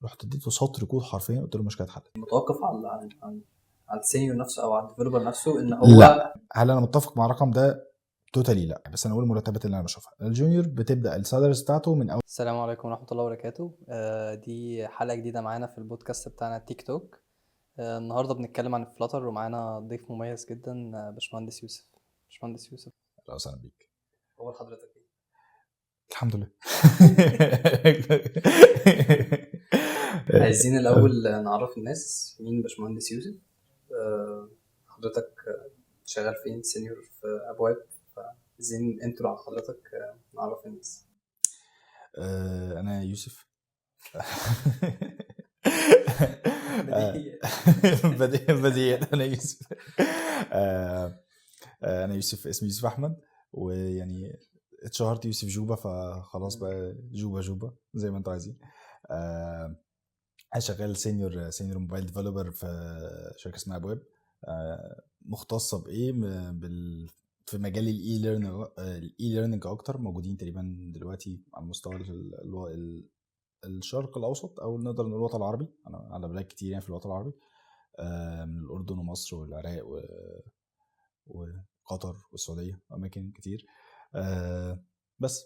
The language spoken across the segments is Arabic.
رحت اديته سطر كود حرفيا، قلت له المشكله اتحلت. متوقف على السينيور نفسه او على الديفلوبر نفسه ان هو لا، هل انا متفق مع الرقم ده؟ توتالي لا، بس انا اقول المرتبات اللي انا بشوفها. الجونيور بتبدا السالاريز بتاعته من اول. السلام عليكم ورحمة الله وبركاته. دي حلقة جديدة معانا في البودكاست بتاعنا تيك توك. النهاردة بنتكلم عن الفلاتر ومعانا ضيف مميز جدا، باشمهندس يوسف. باشمهندس يوسف، لا سنة بيك. أول حضرتك إيه؟ الحمد لله. عايزين الأول نعرف الناس مين باشمهندس يوسف. حضرتك شغال فين؟ سينيور في أبواب، فعايزين انترو عن حضرتك، نعرف الناس. انا يوسف. بديهيات انا يوسف. انا يوسف، اسمي يوسف احمد، ويعني اتشهرت يوسف جوبا، فخلاص بقى جوبا زي ما انتوا عايزين. انا شغال سينيور موبايل ديفلوبر في شركه اسمها ابواب، مختصه بايه في مجال الاي ليرنينج اكتر. موجودين تقريبا دلوقتي على مستوى الشرق الاوسط، او نقدر نقول الوطن العربي. انا على بلاد كتير يعني في الوطن العربي، من الاردن ومصر والعراق وقطر والسعوديه، اماكن كتير. بس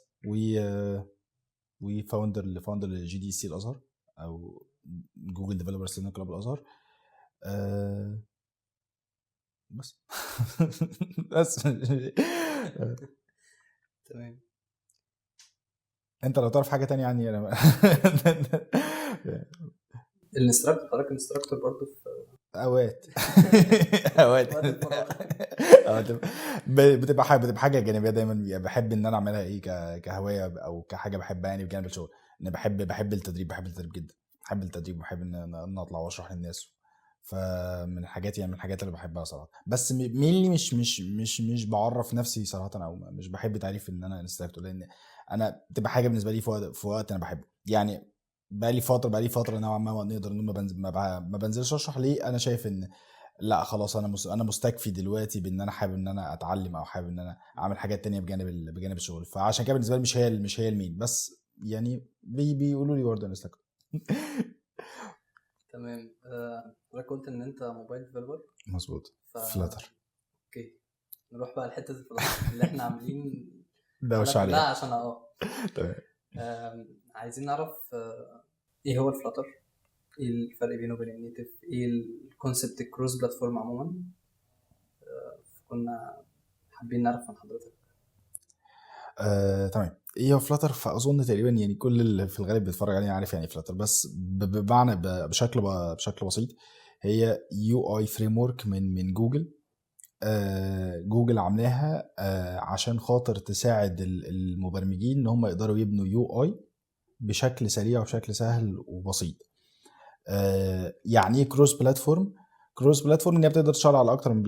فاوندر لجي دي سي الازهر، او جوجل ديفلوبر ستودنت كلاب الازهر. بس بس تمام. انت لو تعرف حاجه تانية عني انا الانستراكتور، حضرتك انستراكتور برضه في اوقات وقت الفراغ. بتبقى حاجه جانبيه دايما، يعني بحب ان انا اعملها ايه كهوايه او كحاجه بحبها يعني بجانب الشغل. ان بحب التدريب جدا. بحب التدريب وبحب ان اطلع واشرح للناس. فمن الحاجات يعني من الحاجات اللي بحبها صراحه. بس مينلي مش بعرف نفسي صراحه، او مش بحب تعريف ان انا انستراكتور، لان انا بتبقى حاجه بالنسبه لي في وقت انا بحبه يعني. بقى لي فتره نوعا ما نقدر نقول ما بنزلش اشرح. ليه؟ انا شايف ان لا خلاص، انا مستكفي دلوقتي بان انا حابب ان انا اتعلم، او حابب ان انا اعمل حاجات تانية بجانب الشغل. فعشان كده بالنسبه لي مش هي المين، بس يعني بيقولوا لي برضه انستراكتور. تمام. حضرتك قلت ان انت موبايل ديفلوبر. مظبوط. فلاتر. اوكي، نروح بقى لحته الفلاتر اللي احنا عاملين دوش الحلقه كلها عليها. عشان تمام. عايزين نعرف ايه هو الفلاتر، ايه الفرق بينه وبين النيتف، ايه الكونسبت الكروس بلاتفورم عموما. كنا حابين نعرف عن حضرتك. تمام. ايه هو فلاتر؟ فاظن تقريبا يعني كل اللي في الغالب بيتفرج عليه عارف يعني فلاتر، بس بمعنى بشكل بسيط. هي يو اي فريم ورك من جوجل. جوجل عاملاها عشان خاطر تساعد المبرمجين ان هم يقدروا يبنوا يو اي بشكل سريع وبشكل سهل وبسيط. يعني ايه كروس بلاتفورم؟ كروس بلاتفورم ان هي بتقدر تشتغل على اكتر من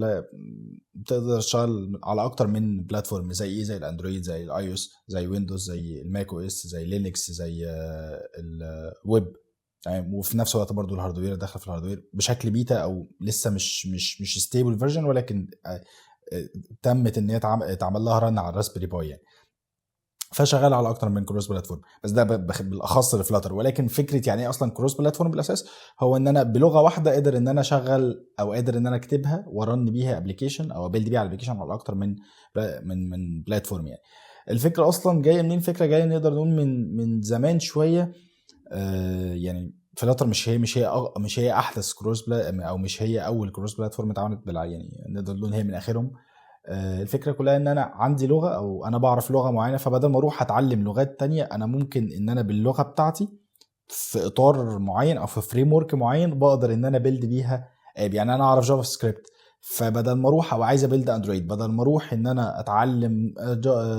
بتقدر تشتغل على اكتر من بلاتفورم، زي ايه؟ زي الاندرويد، زي الاي او اس، زي ويندوز، زي الماك او اس، زي لينكس، زي الويب. تمام. وفي نفس الوقت برضو الهاردوير داخل في الهاردوير بشكل بيتا، او لسه مش ستيبل فيرجن، ولكن تمت ان هي اتعمل لها رن على الراسبيري باي يعني. فشغال على اكتر من كروس بلاتفورم، بس ده بالاخص لفلاتر. ولكن فكره يعني ايه اصلا كروس بلاتفورم بالاساس؟ هو ان انا بلغه واحده قادر ان انا اشغل، او قادر ان انا اكتبها ورن بيها ابلكيشن، او ابيلد بيها ابلكيشن على اكتر من بلاتفورم يعني. الفكره اصلا جايه منين؟ الفكره جايه نقدر نقول من زمان شويه. يعني فلاتر مش هي احدث او مش هي اول كروس بلاتفورم اتعملت يعني نقدر نقول هي من اخرهم. الفكرة كلها ان انا عندي لغة، او انا بعرف لغة معينة، فبدل ما اروح اتعلم لغات تانية، انا ممكن ان انا باللغة بتاعتي في اطار معين او في فريم ورك معين بقدر ان انا بيلد بيها اب. يعني انا اعرف جافا سكريبت، فبدل ما اروح او عايز ابيلد اندرويد، بدل ما اروح ان انا اتعلم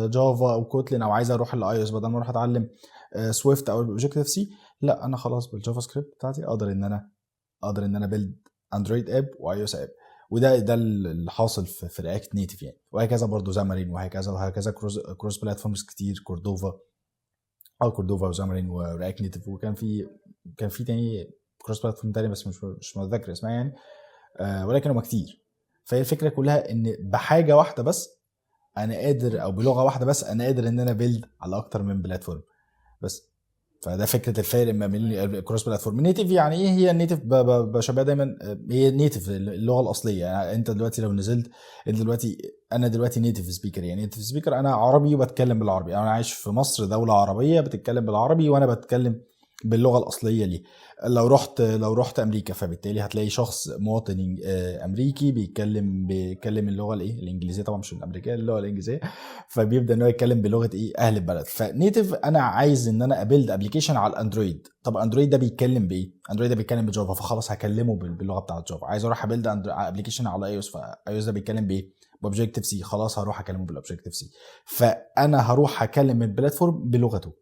جافا او كوتلين، او عايز اروح الاي اس، بدل ما اروح اتعلم سويفت او اوبجكتيف سي، لا انا خلاص بالجافا سكريبت بتاعتي اقدر ان انا بيلد اندرويد اب واي او اس اب. وده اللي حاصل في رياكت نيتف يعني. وهكذا برضو زامرين، وهكذا كروس بلاتفورمز كتير، كوردوفا وزامرين ورياكت نيتف. وكان في تاني كروس بلاتفورم تاني، بس مش متذكر اسمها يعني. ولكن هم كتير. فهي الفكره كلها ان بحاجه واحده بس انا قادر، او بلغه واحده بس انا قادر ان انا بيلد على اكتر من بلاتفورم بس. فده فكره الفارق ما بين الكروس بلاتفورم. نيتف يعني ايه؟ هي النيتف بشبه دايما هي نيتف اللغه الاصليه. يعني انت دلوقتي لو نزلت، انت دلوقتي، انا دلوقتي نيتف سبيكر. يعني نيتف سبيكر انا عربي وبتكلم بالعربي، انا عايش في مصر دوله عربيه بتتكلم بالعربي وانا بتكلم باللغه الاصليه ليه. لو رحت امريكا، فبالتالي هتلاقي شخص مواطن امريكي بيتكلم اللغه الانجليزيه، طبعا مش الامريكيه، اللغه الانجليزيه، فبيبدا ان هو يتكلم بلغه اهل البلد. فنيتف انا عايز ان انا ابيلد ابلكيشن على الاندرويد. طب اندرويد ده بيتكلم بايه؟ اندرويد ده بيتكلم بجافا، فخلاص هكلمه باللغه بتاعه جافا. عايز اروح ابيلد ابلكيشن على اي او اس، فاي او اس ده بيتكلم بايه؟ باوبجكتيف سي، خلاص هروح اكلمه بالاوبجكتيف سي. فانا هروح اكلم البلاتفورم بلغته،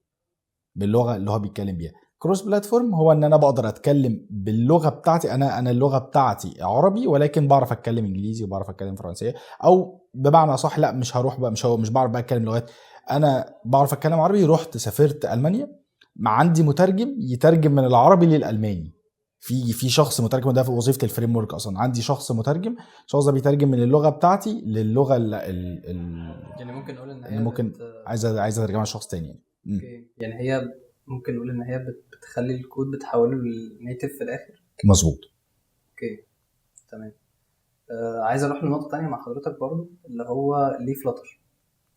باللغه اللي هو بيتكلم بيها. كروس بلاتفورم هو ان انا بقدر اتكلم باللغه بتاعتي، انا اللغه بتاعتي عربي ولكن بعرف اتكلم انجليزي وبعرف اتكلم فرنسيه، او بمعنى صح لا مش هروح بقى، مش بعرف بقى اتكلم لغات. انا بعرف اتكلم عربي، رحت سافرت المانيا، مع عندي مترجم يترجم من العربي للالماني. في شخص مترجم، ده في وظيفه الفريم ورك اصلا. عندي شخص مترجم، الشخص ده بيترجم من اللغه بتاعتي للغه يعني ممكن نقول ان اللي هي ممكن عايز اترجمها لشخص تاني يعني. اوكي، يعني هي ممكن نقول ان هي بتخلي الكود بتحوله للنيتف في الاخر. مظبوط. اوكي تمام. عايز اروح لنقطه تانية مع حضرتك برضو، اللي هو ليه فلاتر.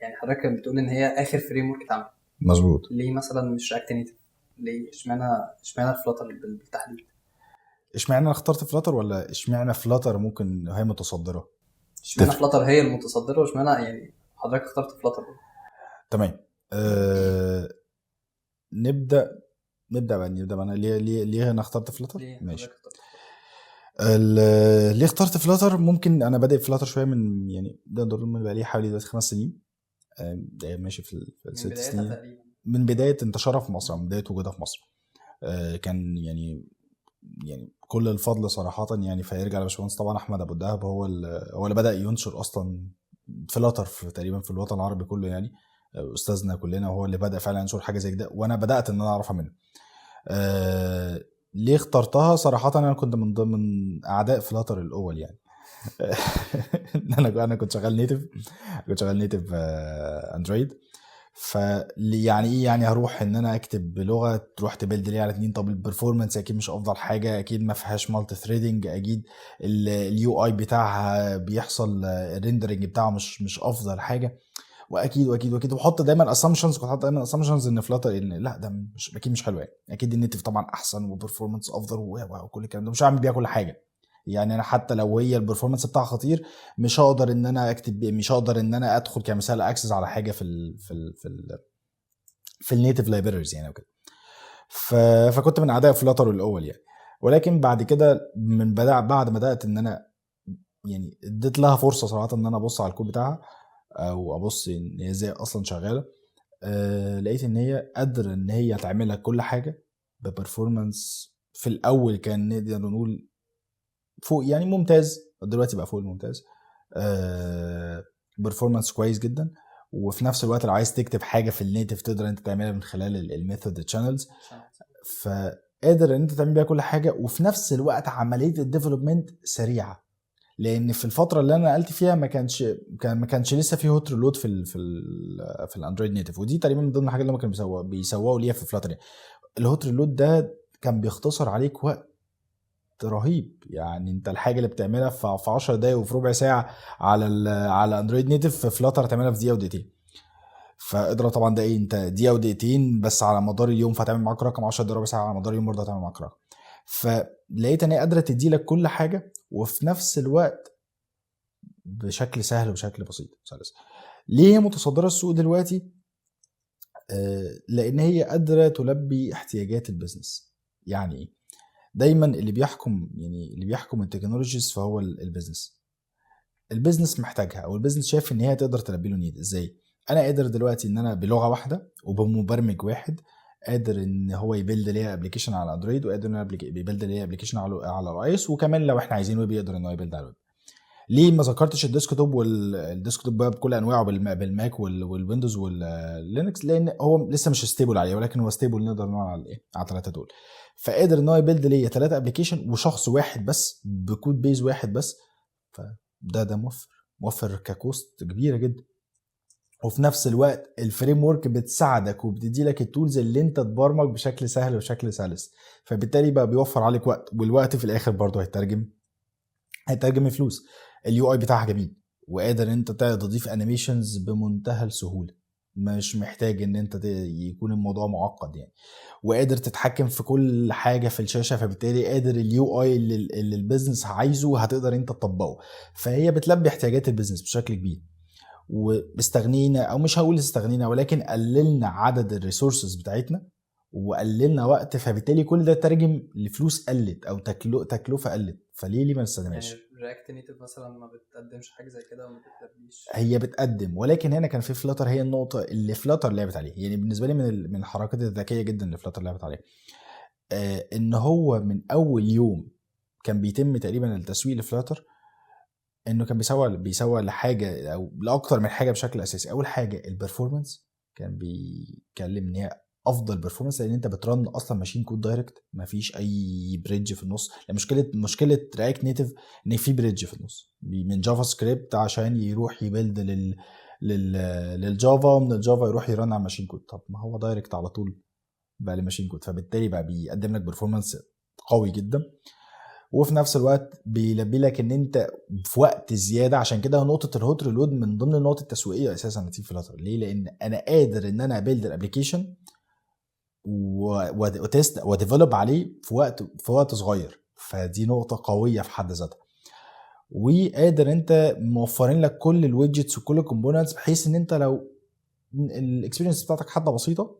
يعني حضرتك كانت بتقول ان هي اخر فريم ورك اتعمل، مظبوط. ليه مثلا مش رياكت نيتف؟ ليه اشمعنى الفلاتر بالتحديد؟ اشمعنى انا اخترت فلاتر، ولا اشمعنى فلاتر ممكن هي متصدره؟ اشمعنى تفرق. فلاتر هي المتصدره، واشمعنى يعني حضرتك اخترت فلاتر؟ تمام. نبدا نبدا بقى. انا ليه انا اخترت فلاتر؟ ليه ماشي. حضرتك اخترت فلاتر؟ ليه اخترت فلاتر؟ ممكن انا بادئ فلاتر شويه من، يعني ده نقول من بقى لي حوالي دلوقتي 5 سنين. ماشي في من الست بدايتها سنين تقريبا. من بدايه انتشارها في مصر، من بدايه وجودها في مصر. كان يعني كل الفضل صراحة يعني فيرجع لباشمهندس طبعا أحمد أبو الدهب. هو اللي بدأ ينشر أصلا فلاتر تقريبا في الوطن العربي كله يعني. أستاذنا كلنا، وهو اللي بدأ فعلا ينشر حاجة زي كده، وأنا بدأت إن أنا أعرفها منه. ليه اخترتها؟ صراحة أنا كنت من ضمن أعداء فلاتر الأول يعني. أنا كنت شغال نيتف أندرويد. يعني ايه؟ يعني هروح ان انا اكتب بلغه تروح تبيلد لي على 2. طب البرفورمانس اكيد مش افضل حاجه، اكيد ما فيهاش مالتي ثريدنج، اكيد اليو اي بتاعها بيحصل الريندرنج بتاعه مش افضل حاجه. واكيد وبحط دايما اسامبشنز، كنت حاطط دايما اسامبشنز ان فلاتر، ان لا ده مش اكيد مش حلو يعني. اكيد النيتف طبعا احسن وبرفورمانس افضل وكل الكلام ده، مش هعمل بيها كل حاجه. يعني انا حتى لو هي البرفورمانس بتاعها خطير، مش هقدر ان انا اكتب، مش هقدر ان انا ادخل كمثال اكسس على حاجه في النيتف لايبريز يعني وكده. فكنت من اعداء فلاتر الاول يعني. ولكن بعد كده بعد ما بدات ان انا يعني اديت لها فرصه صراحه ان انا ابص على الكود بتاعها، او ابص ان هي ازاي اصلا شغاله. لقيت ان هي قادره ان هي تعملها كل حاجه ببرفورمانس. في الاول كان نقدر نقول فوق يعني ممتاز، دلوقتي بقى فوق الممتاز. برفورمانس كويس جدا. وفي نفس الوقت لو عايز تكتب حاجه في النيتف تقدر انت تعملها من خلال الميثود تشانلز. فقادر ان انت تعمل بيها كل حاجه، وفي نفس الوقت عمليه الديفلوبمنت سريعه. لان في الفتره اللي انا نقلت فيها ما كانش لسه في هوت ريلود في الاندرويد نيتف. ودي تقريبا من ضمن الحاجات اللي هم كانوا بيسووا ليها في فلاتر. الهوت ريلود ده كان بيختصر عليك وقت رهيب. يعني انت الحاجه اللي بتعملها في 10 دقايق وفي ربع ساعه على اندرويد نيتف، في فلاتر تعملها في دقيقه ودقيقتين. فاضرب طبعا ده ايه، انت دقيقه ودقيقتين بس على مدار اليوم، فتعمل معاك رقم 10 دقايق ربع ساعه على مدار اليوم برضه هتعمل معاك رقم. فلقيت ان هي قادره تدي لك كل حاجه وفي نفس الوقت بشكل سهل وبشكل بسيط سلس. ليه هي متصدره السوق دلوقتي؟ لان هي قادره تلبي احتياجات البيزنس. يعني ايه؟ دايما اللي بيحكم التكنولوجيز فهو البيزنس محتاجها، او البيزنس شايف ان هي تقدر تلبي له نيد. ازاي؟ انا قادر دلوقتي ان انا بلغه واحده وبمبرمج واحد قادر ان هو يبيلد ليها ابلكيشن على اندرويد، وقادر ان يبيلد ليها ابلكيشن على الاي اس، وكمان لو احنا عايزين ويب يقدر ان هو يبيلد على الويب. ليه ما ذكرتش الديسكتوب والديسكتوب بقى بكل انواعه بالماك والويندوز واللينكس؟ لان هو لسه مش ستيبل عليه، ولكن هو ستيبل نقدر نقول على ايه، على الثلاثه دول. فقادر ان هو يبيلد ليا 3 ابلكيشن وشخص واحد بس بكود بيز واحد بس. فده موفر ككوست كبيره جدا. وفي نفس الوقت الفريم ورك بتساعدك وبتدي لك التولز اللي انت تبرمج بشكل سهل وبشكل سلس. فبالتالي بقى بيوفر عليك وقت، والوقت في الاخر برضه هيترجم الفلوس. اليو اي بتاعها جميل، وقادر انت تضيف انيميشنز بمنتهى السهوله، مش محتاج ان انت يكون الموضوع معقد يعني، وقادر تتحكم في كل حاجه في الشاشه. فبالتالي قادر اليو اي اللي البيزنس عايزه هتقدر انت تطبقه. فهي بتلبي احتياجات البيزنس بشكل كبير. واستغنينا، او مش هقول استغنينا، ولكن قللنا عدد الريسورسز بتاعتنا وقللنا وقت. فبالتالي كل ده ترجم لفلوس قلت او تكلفه قلت. فليه ما يعني نستخدمهاش؟ رياكت نيتف مثلا ما بتقدمش حاجه زي كده وما بتلبيش. هي بتقدم، ولكن هنا كان في فلاتر هي النقطه اللي فلاتر لعبت عليها. يعني بالنسبه لي من الحركات الذكيه جدا اللي فلاتر لعبت عليها، ان هو من اول يوم كان بيتم تقريبا التسويق لفلاتر، انه كان بيسوق لحاجه او لاكتر من حاجه بشكل اساسي. اول حاجه البرفورمانس، كان بيتكلم ان هي افضل برفورمانس لان انت بترن اصلا ماشين كود دايركت، مفيش اي بريدج في النص. مشكله رياكت نيتف ان في بريدج في النص من جافا سكريبت عشان يروح يبيلد لل... للجافا، ومن الجافا يروح يرن على ماشين كود. طب ما هو دايركت على طول بقى لماشين كود. فبالتالي بقى بيقدم لك برفورمانس قوي جدا، وفي نفس الوقت بيلبي لك ان انت في وقت زياده. عشان كده نقطه الهوت ريلود من ضمن النقط التسويقيه اساسا لتيم فلاتر. ليه؟ لان انا قادر ان انا ابيلد الابلكيشن وتست وديفلوب عليه في وقت صغير. فدي نقطه قويه في حد ذاتها. وقادر انت موفرين لك كل الويدجتس وكل الكومبوننتس، بحيث ان انت لو الاكسبيرينس بتاعتك حتى بسيطه،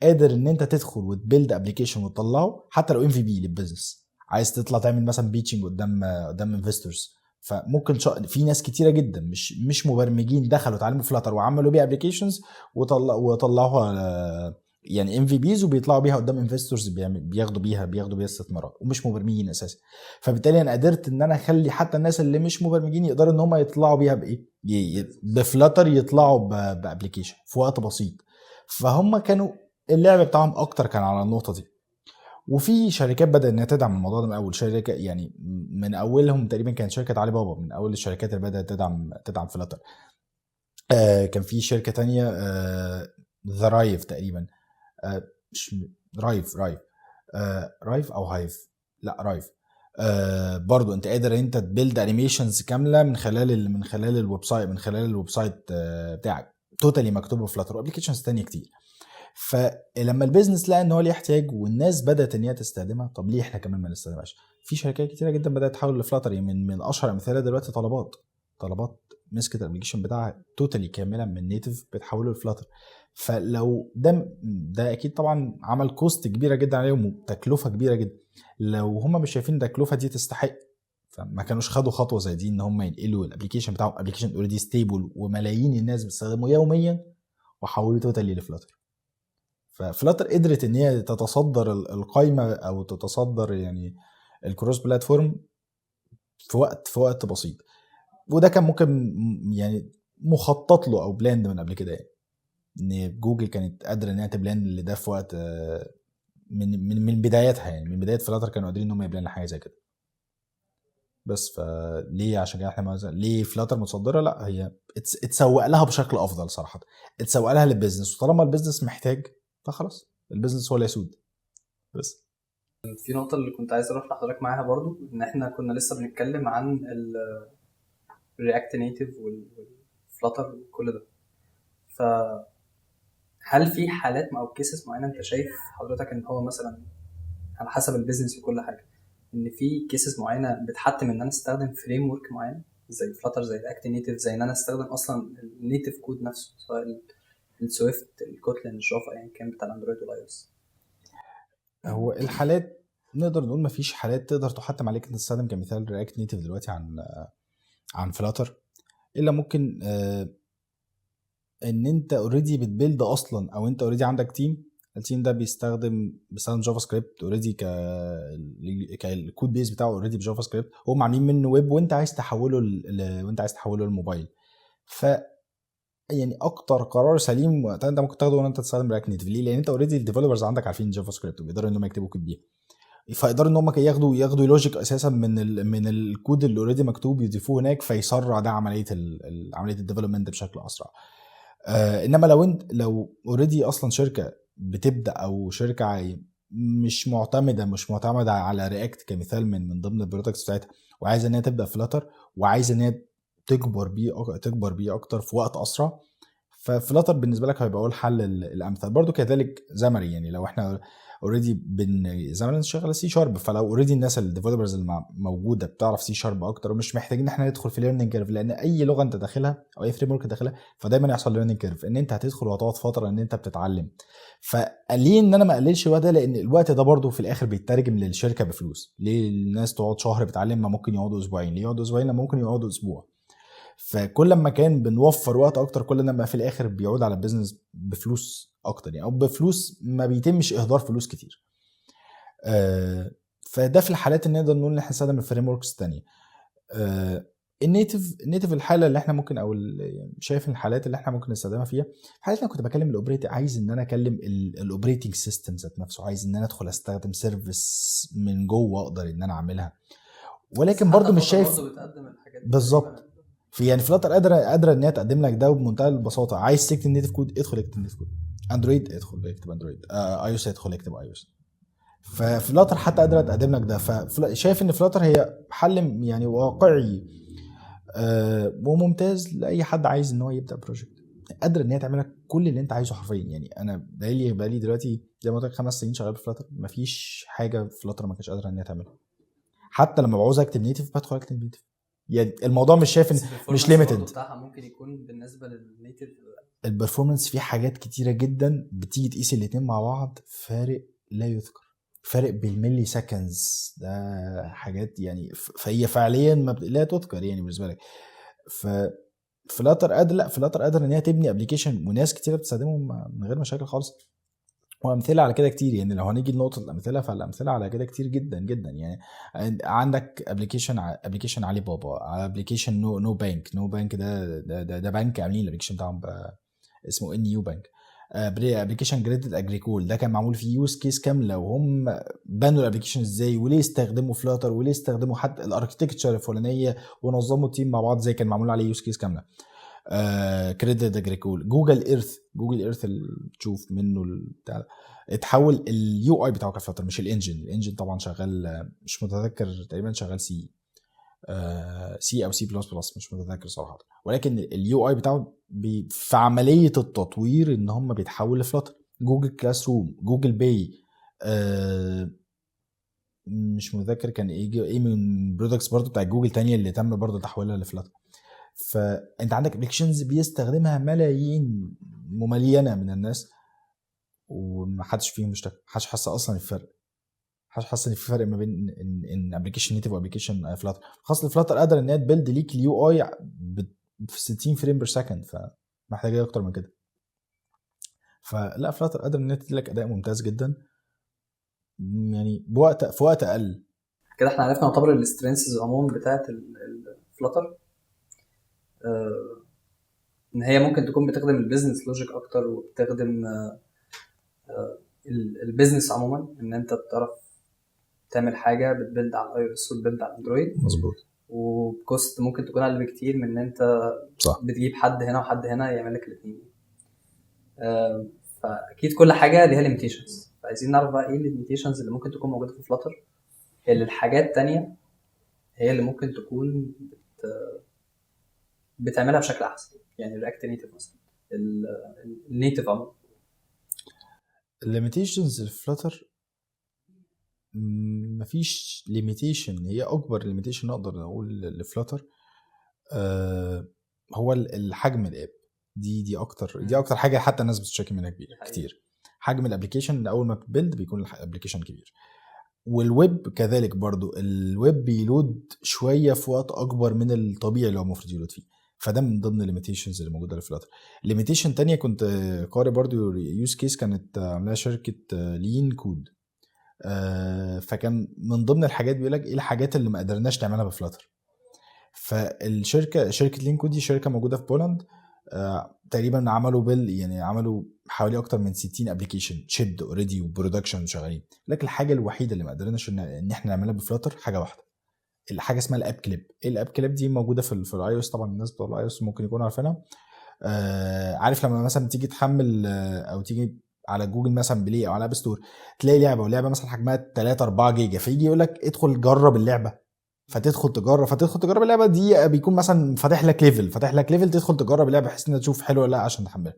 قادر ان انت تدخل وتبيلد ابلكيشن وتطلعه حتى لو ام في بي للبيزنس. عايز تطلع تعمل مثلا بيتشنج قدام انفستورز، فممكن في ناس كتيره جدا مش مبرمجين دخلوا اتعلموا فلاتر وعملوا بيها ابلكيشنز وطلعوها يعني ام في بيز، وبيطلعوا بيها قدام انفستورز بياخدوا بيها استثمارات ومش مبرمجين اساسا. فبالتالي انا قدرت ان انا اخلي حتى الناس اللي مش مبرمجين يقدروا ان هم يطلعوا بيها بايه، بفلاتر، يطلعوا بابلكيشن في وقت بسيط. فهم كانوا اللعب بتاعهم اكتر كان على النقطه دي. وفي شركات بدأت انها تدعم الموضوع ده من اول شركه، يعني من اولهم تقريبا كانت شركه علي بابا من اول الشركات اللي بدأت تدعم فلاتر. كان في شركه تانية ذا رايف تقريبا، مش رايف رايف او هايف، لا رايف. برضو انت قادر انت تبيلد انيميشنز كامله من خلال الويب سايت بتاعك، توتالي مكتوبه في فلاتر، وابلكيشنز تانية كتير. فلما البيزنس لقى ان هو ليه احتياج والناس بدات ان هي تستخدمها، طب ليه احنا كمان ما نستخدمهاش؟ في شركات كتيره جدا بدات تحول لفلاتر. يعني من اشهر امثله دلوقتي طلبات مسكت الابلكيشن بتاعها توتالي كاملا من نيتف بتحوله لفلاتر. فلو ده اكيد طبعا عمل كوست كبيره جدا عليهم وتكلفه كبيره جدا. لو هم مش شايفين التكلفه دي تستحق، فما كانوش خدوا خطوه زي دي ان هم ينقلوا الابلكيشن بتاعهم، ابلكيشن اوريدي ستيبل وملايين الناس بتستخدمه يوميا، وحولوا توتالي لفلاتر. ففلاتر قدرت ان هي تتصدر القائمه او تتصدر يعني الكروس بلاتفورم في وقت بسيط. وده كان ممكن يعني مخطط له او بلاند من قبل كده، يعني ان جوجل كانت قادره ان هي تبلاند لده في وقت من بدايتها. يعني من بدايه فلاتر كانوا قادرين ان هم يبلاند حاجه زي كده. بس فليه؟ عشان كده احنا ليه فلاتر متصدره؟ لا، هي اتسوق لها بشكل افضل صراحه، اتسوق لها للبيزنس، وطالما البيزنس محتاج فخلاص البيزنس هو اللي يسود. بس في نقطة اللي كنت عايز اروح لحضرتك معاها برضو، ان احنا كنا لسه بنتكلم عن الرياكت نيتيف والفلاتر وكل ده. فهل في حالات او كيسز معينة انت شايف حضرتك ان هو مثلا على حسب البيزنس وكل حاجة، ان في كيسز معينة بتحتم ان انا استخدم فريم ورك معين زي فلاتر زي رياكت نيتيف، زي ان انا استخدم اصلا النيتيف كود نفسه، سواء السويفت الكوتلين الجافا يعني كان بتاع الاندرويد والاي او اس؟ هو الحالات نقدر نقول مفيش حالات تقدر تحتم عليك ان تستخدم كمثال رياكت نيتيف دلوقتي عن فلاتر، الا ممكن ان انت اوريدي بتبيلد اصلا، او انت اوريدي عندك التيم ده بيستخدم جافا سكريبت اوريدي، كالكود بيس بتاعه اوريدي بجافا سكريبت، هم عاملين منه ويب وانت عايز تحوله للموبايل. ف يعني اكتر قرار سليم وقتها انت ممكن تاخده ان انت تستخدم رياكت نيتف. ليه؟ لان انت اوريدي الديفلوبرز عندك عارفين جافا سكريبت وبيقدروا ان هم يكتبوا كود بيها، فيقدروا ان هم ياخدوا لوجيك اساسا من الكود اللي اوريدي مكتوب يضيفوه هناك، فيسرع ده عمليه الديفلوبمنت بشكل اسرع. انما لو اوريدي اصلا شركه بتبدا او شركه مش معتمده على رياكت كمثال من ضمن البرودكتس بتاعتها، وعايزه ان هي تبدا فلاتر، وعايزه ان هي تكبر بيه اكتر في وقت اسرع، ففلاتر بالنسبه لك هيبقى هو الحل الامثل. برضو كذلك زمري، يعني لو احنا اوريدي زمري شغاله سي شارب، فلو اوريدي الناس الديفلوبرز اللي موجوده بتعرف سي شارب اكتر، ومش محتاجين ان احنا ندخل في ليرنينج كيرف، لان اي لغه انت داخلها او اي فريم ورك داخلها فدايما يحصل ليرنينج كيرف، ان انت هتدخل وهتقعد فتره ان انت بتتعلم. فليه ان انا ما اقللش الوقت ده؟ لان الوقت ده برضو في الاخر بيترجم للشركه بفلوس. ليه الناس تقعد شهر بتتعلم ما ممكن يقعدوا اسبوعين؟ ليه يقعدوا اسبوعين لما ممكن يقعدوا اسبوع؟ فكل ما كان بنوفر وقت اكتر كل ما في الاخر بيعود على البيزنس بفلوس اكتر، يعني او بفلوس ما بيتمش اهدار فلوس كتير. فده في الحالات اللي نقدر نقول ان احنا نستخدم الفريم وركس الثانيه. النيتف الحاله اللي احنا ممكن او شايف الحالات اللي احنا ممكن نستخدمها فيها، حالات انا كنت بكلم الاوبريت، عايز ان انا اكلم الاوبريتنج سيستم ذات نفسه، عايز ان انا ادخل استخدم سيرفيس من جوه اقدر ان انا اعملها، ولكن برضو مش شايف بتقدم الحاجات دي بالظبط. يعني فلاتر قادره ان هي تقدم لك ده بمنتهى البساطه. عايز تكتب نيتف كود، ادخل اكتب نيتف كود. اندرويد، ادخل اكتب اندرويد. اي او اس، ادخل اكتب اي او اس. ففلاتر حتى قادره تقدم لك ده. فشايف ان فلاتر هي حل يعني واقعي وممتاز لاي حد عايز ان هو يبدا بروجكت. قادره ان هي تعمل لك كل اللي انت عايزه حرفيا. يعني انا بقالي دلوقتي زي ما قلت لك 5 سنين شغال بفلاتر، مفيش حاجه فلاتر ما كانتش قادره ان هي تعملها. حتى لما بعوز اكتب نيتف بدخل اكتب نيتف. يعني الموضوع مش شايف ان مش ليميتد بتاعها ممكن يكون بالنسبه للنيتف. البرفورمانس في حاجات كتيره جدا بتيجي تقيس الاثنين مع بعض، فارق لا يذكر، فارق بالملي سكندز. ده حاجات يعني فهي فعليا ما لا تذكر يعني بالنسبه لك. فلاتر قادر ان هي تبني ابلكيشن وناس كتيره بتستخدمه من غير مشاكل خالص. وامثله على كده كتير. يعني لو هنيجي لنقطه الامثله، فالامثله على كده كتير جدا جدا. يعني عندك ابلكيشن علي بابا، ابلكيشن نو بانك ده بنك عاملين الابلكيشن بتاعهم اسمه ان يو بانك. ابلكيشن جريدد اجريكول ده كان معمول فيه يوز كيس كامله، وهم بنوا الابلكيشن ازاي، وليه استخدموا فلاتر، وليه استخدموا حتى الاركتكتشر الفلانيه، ونظموا التيم مع بعض زي كان معمول عليه يوز كيس كامله. كريدت اجريكول. جوجل ايرث اللي تشوف منه بتاع اتحول اليو اي بتاعه كفلاتر، مش الانجن طبعا شغال مش متذكر، تقريبا شغال سي او سي بلس بلس، مش متذكر صراحه. ولكن اليو اي بتاعه في عمليه التطوير ان هم بيتحول لفلاتر. جوجل كلاس روم، جوجل باي، مش متذكر كان ايه من برودكتس برضو بتاع جوجل تانية اللي تم برضو تحويلها لفلاتر. فانت عندك ابلكيشنز بيستخدمها ملايين مملينه من الناس، ومحدش فيهم اشتكى، محدش حس اصلا الفرق، محدش حس ان في فرق ما بين ان ابلكيشن نيتيف وابلكيشن فلاتر. خاصه الفلاتر قادر ان هي تبيلد ليك اليو اي في 60 فريم بير سكند، فمحتاجه اكتر من كده. فلا، فلاتر قادر ان هي تديلك اداء ممتاز جدا، يعني في وقت اقل. كده احنا عرفنا نعتبر السترينثز عموما بتاعه الفلاتر، ان هي ممكن تكون بتخدم البيزنس لوجيك اكتر، وبتخدم البيزنس عموما، ان انت بتعرف تعمل حاجه بتبيلد على اي او اس وبتبيلد على اندرويد، مظبوط، وبكوست ممكن تكون اقل بكتير من ان انت صح. بتجيب حد هنا وحد هنا يعمل لك الاثنين. فاكيد كل حاجه ليها ليميتيشنز، فعايزين نعرف بقى ايه الليميتيشنز اللي ممكن تكون موجوده في فلاتر، اللي الحاجات تانية هي اللي ممكن تكون بتعملها بشكل احسن. يعني الرياكت نيتيف مثلا، النيتيف عموما. الليميتيشنز الفلاتر مفيش ليميتيشن. هي اكبر ليميتيشن نقدر نقول لفلاتر هو الحجم الاب. دي اكتر حاجه حتى الناس بتشتكي منها كتير. حجم الابلكيشن اول ما بتبيلد بيكون الابلكيشن كبير. والويب كذلك برضو، الويب بيلود شويه في وقت اكبر من الطبيعي اللي هو المفروض يلود فيه. فده من ضمن الليميتيشنز اللي موجوده لفلاتر. ليميتيشن تانية كنت قارئ برضو يوز كيس كانت عاملاها شركه لين كود. فكان من ضمن الحاجات بيقول لك ايه الحاجات اللي ما قدرناش نعملها بفلاتر. شركه لين كود دي شركه موجوده في بولند. تقريبا عملوا حوالي اكتر من 60 ابلكيشن شيبد اوريدي وبرودكشن شغالين. لكن الحاجه الوحيده اللي ما قدرناش ان احنا نعملها بفلاتر حاجه واحده، الحاجه اسمها الاب كليب. الاب كليب دي موجوده في الاي او اس. طبعا الناس بتوع الاي او اس ممكن يكونوا عارفينها. عارف لما مثلا تيجي تحمل او تيجي على جوجل مثلا بلاي او على اب ستور، تلاقي لعبه ولعبه مثلا حجمها 3 4 جيجا، فيجي يقول لك ادخل جرب اللعبه، فتدخل تجرب اللعبه دي، بيكون مثلا فاتح لك ليفل تدخل تجرب اللعبه بحيث انها تشوف حلوه ولا لا عشان تحملها.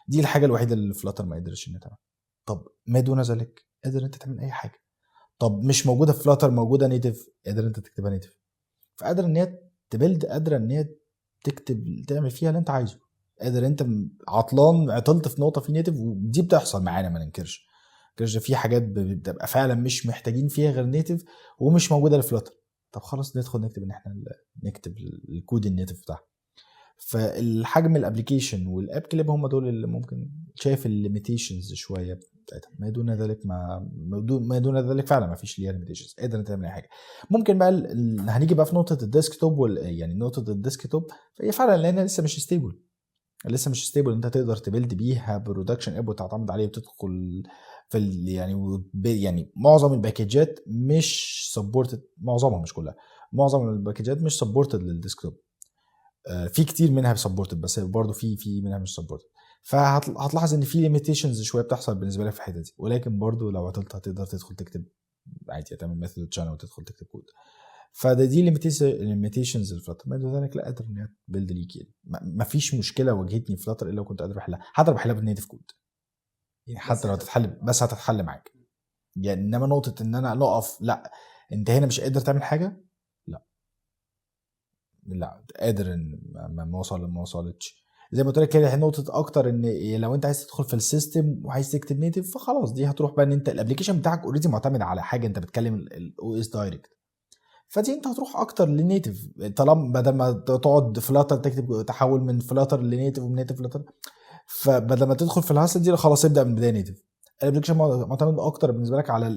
دي الحاجه الوحيده اللي فلاتر ما قدرش انها تعملها. طب ما دون ذلك قادر انت تعمل اي حاجه. طب مش موجوده في فلاتر، موجوده نيتف، قادر انت تكتبها نيتف، فقادر ان هي تبلد، قادره ان هي تكتب تعمل فيها اللي انت عايزه. قادر انت عطلان عطلت في نقطه في نيتف، ودي بتحصل معانا ما ننكرش. في حاجات بتبقى فعلا مش محتاجين فيها غير نيتف ومش موجوده لفلاتر. طب خلاص ندخل نكتب ان احنا نكتب الكود النيتف بتاعها. فالحجم الابليكيشن والاب كليب هم دول اللي ممكن شايف الليميتيشنز شويه بتاعتها. ما دون ذلك ما دون ذلك فعلا ما فيش ليها ليميتيشنز، قادر تعمل اي حاجه. ممكن بقى هنيجي بقى في نقطه الديسكتوب يعني نقطه الديسكتوب، فهي فعلا لانها لسه مش ستيبل، انت تقدر تبيلد بيها برودكشن اب وتعتمد عليه وتدخل في يعني معظم الباكجات مش سبورتد، معظمها مش كلها، معظم الباكجات مش سبورتد للديسكتوب. في كتير منها سبورتد بس برضه في منها مش سبورتد. فهتلاحظ ان في ليميتيشنز شويه بتحصل بالنسبه لك في الحته دي، ولكن برضه لو عطلت هتقدر تدخل تكتب عادي، تعمل ميثود تشانل وتدخل تكتب كود. فده دي ليميتيشنز الفلاتر. ما دون ذلك لا، قادر ان بيلد ليك يعني. ما فيش مشكله واجهتني في فلاتر الا لو كنت قادر احلها، حتى لو بحلها بالنيتف كود يعني، حتى لو هتتحل بس هتتحل معاك يعني. انما نقطه ان انا نقف، لا انت هنا مش قادر تعمل حاجه، لا قادر ان ما وصلتش. زي ما قلت لك هي نقطه اكتر، ان لو انت عايز تدخل في السيستم وعايز تكتب نيتف فخلاص دي هتروح بقى ان انت الابلكيشن بتاعك اوريدي معتمد على حاجه، انت بتكلم الاو اس دايركت، فدي انت هتروح اكتر للنيتف. طالما بدل ما تقعد فلاتر تكتب تحول من فلاتر لنيتف ومن نيتف فلاتر، فبدل ما تدخل في الهاسل دي خلاص ابدا من بدايه نيتف. الابلكيشن معتمد اكتر بالنسبه لك على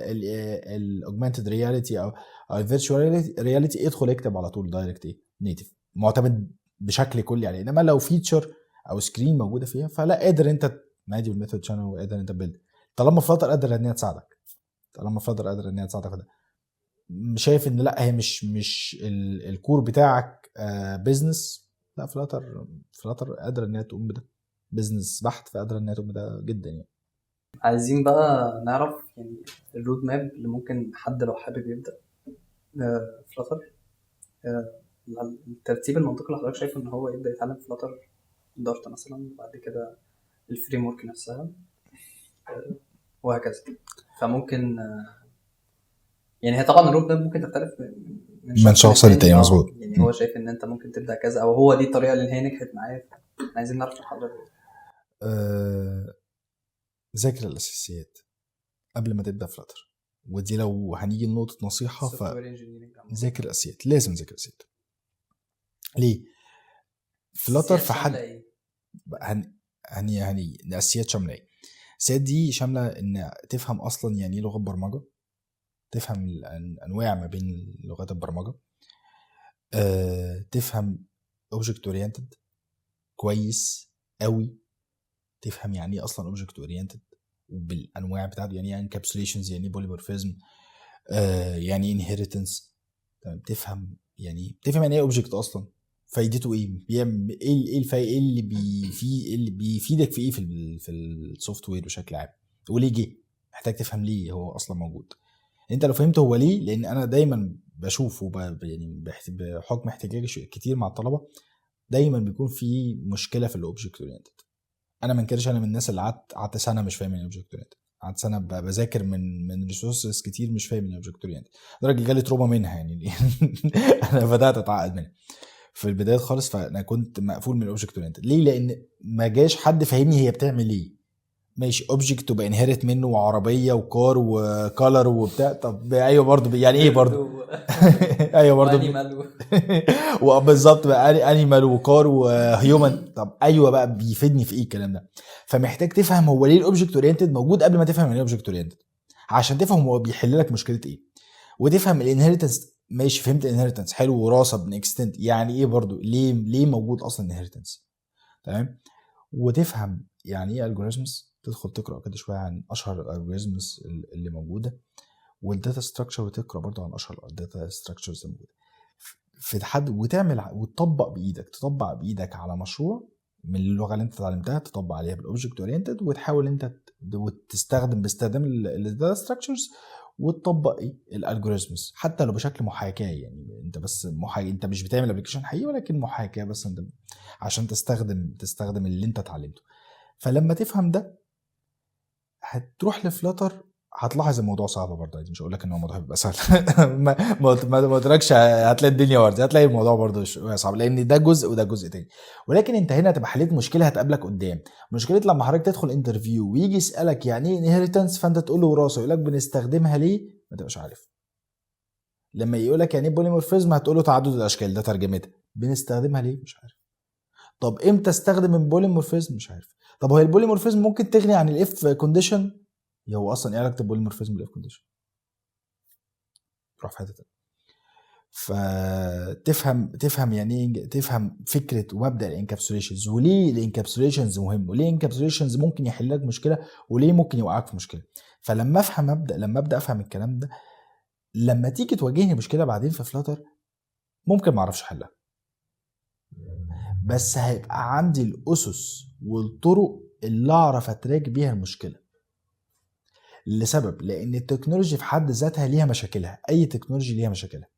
الاوجمانتد رياليتي او الفيرتشوال رياليتي، ادخل اكتب على طول دايركت نيتف، معتمد بشكل كلي عليه. انما لو فيتشر او سكرين موجوده فيها فلا، قادر انت نادي بالميثود شانل وقادر انت بيلد، طالما فلاتر قادر ان هي تساعدك، ده شايف ان لا هي مش الكور بتاعك بيزنس، لا فلاتر قادر ان هي تقوم بده، بيزنس بحت، فقادر ان هي تقوم بده جدا يعني. عايزين بقى نعرف يعني الرود ماب اللي ممكن حد لو حابب يبدأ فلاتر، الترتيب المنطقي اللي حضرتك شايف ان هو يبدأ يتعلم فلاتر دارت مثلا، وبعد كده الفريم ورك نفسها وهكذا. فممكن يعني هي طبعا الرود ماب ممكن تختلف من شخص للتاني، مظبوط. يعني هو شايف ان انت ممكن تبدأ كذا، او هو دي الطريقة اللي هي نجحت معاه. عايزين نعرف حضرتك. ذاكر الاساسيات قبل ما تبدا فلاتر، ودي لو هنيجي لنقطه نصيحه ذاكر الاساسيات، لازم ذاكر الاساسيات. ليه؟ فلاتر في حد هني الاساسيات شامله ايه؟ الاساسيات دي شامله ان تفهم اصلا يعني ايه لغه برمجه، تفهم الانواع ما بين لغات البرمجه، تفهم اوبجكت اورينتد كويس قوي، تفهم يعني ايه اصلا اوبجكت اورينتد وبالانواع بتاعته، يعني ايه انكابسوليشنز، يعني ايه بوليمورفيزم، يعني انهيرتنس. تفهم يعني ايه اوبجكت اصلا، فايدته ايه، بيعمل ايه اللي بيفيدك في ايه في السوفت وير بشكل عام، وليه جه، محتاج تفهم ليه هو اصلا موجود. انت لو فهمت هو ليه، لان انا دايما بشوف يعني بحكم احتكاكي كتير مع الطلبه دايما بيكون في مشكله في الاوبجكت اورينتد. انا ما انكرش انا من الناس اللي قعدت سنه مش فاهم الاوبجكت اورينتد، قعدت سنه بذاكر من ريسورسز كتير مش فاهم الاوبجكت اورينتد، لدرجه جالي تروما منها يعني. انا بدات اتعقد منها في البدايه خالص، فانا كنت مقفول من الاوبجكت اورينتد. ليه؟ لان ما جاش حد فهمني هي بتعمل ايه. ماشي اوبجكت وبانهرت منه وعربيه وكار وكالر وبتاع، طب ايوه برضه يعني ايه برضه. ايوه برضه وبالظبط بقى انيمال وكار وهيومن، طب ايوه بقى بيفيدني في ايه الكلام ده. فمحتاج تفهم هو ليه الاوبجكت اورينتد موجود قبل ما تفهم يعني ايه اوبجكت اورينتد، عشان تفهم هو بيحل لك مشكله ايه. وتفهم الانهيرتنس، ماشي فهمت الانهيرتنس حلو وراثه بنكستنت، يعني ايه برضو ليه موجود اصلا انهيرتنس، تمام. وتفهم يعني ايه الجوريزمز، تدخل تقرا كده شويه عن اشهر الالجوريزمز اللي موجوده، والداتا ستراكشر، وتقرا برضو عن اشهر الداتا ستراكشرز الموجوده في حد، وتعمل وتطبق بايدك على مشروع من اللغه اللي انت اتعلمتها تطبق عليها بالاوبجكت اورينتد، وتحاول انت وتستخدم باستخدام الداتا ستراكشرز، وتطبق ايه الالجوريزمز حتى لو بشكل محاكاه. يعني انت بس انت مش بتعمل ابلكيشن حقيقي ولكن محاكاه بس، انت عشان تستخدم اللي انت اتعلمته. فلما تفهم ده هتروح لفلاتر، هتلاحظ الموضوع صعب برضه. مش هقول لك ان الموضوع هيبقى سهل ما قلتلكش هتلاقي الدنيا ورد، هتلاقي الموضوع برضه صعب، لان ده جزء وده جزء تاني. ولكن انت هنا هتبقى حليت مشكله هتقابلك قدام. مشكله لما حضرتك تدخل انترفيو ويجي يسالك يعني ايه انهيرتنس، فانت تقول له وراثه، يقول لك بنستخدمها ليه، ما تبقاش عارف. لما يقول لك يعني ايه بوليمورفيزم، هتقول له تعدد الاشكال، ده ترجمتها. بنستخدمها ليه، مش عارف. طب امتى استخدم البوليمورفيزم، مش عارف. طب هو البوليمورفيزم ممكن تغني عن الاف كونديشن؟ هو اصلا ايه علاقه البوليمورفيزم بالاف كونديشن؟ تروح في حته تانيه. فتفهم يعني ايه، تفهم فكره ومبدا الانكابسوليشنز، وليه الانكابسوليشنز مهم، وليه الانكابسوليشنز ممكن يحل لك مشكله، وليه ممكن يوقعك في مشكله. فلما ابدا افهم الكلام ده، لما تيجي تواجهني مشكله بعدين في فلاتر، ممكن ما اعرفش احلها، بس هيبقى عندي الاسس والطرق اللي اعرف اتراك بيها المشكله. لسبب، لان التكنولوجي في حد ذاتها ليها مشاكلها، اي تكنولوجي ليها مشاكلها.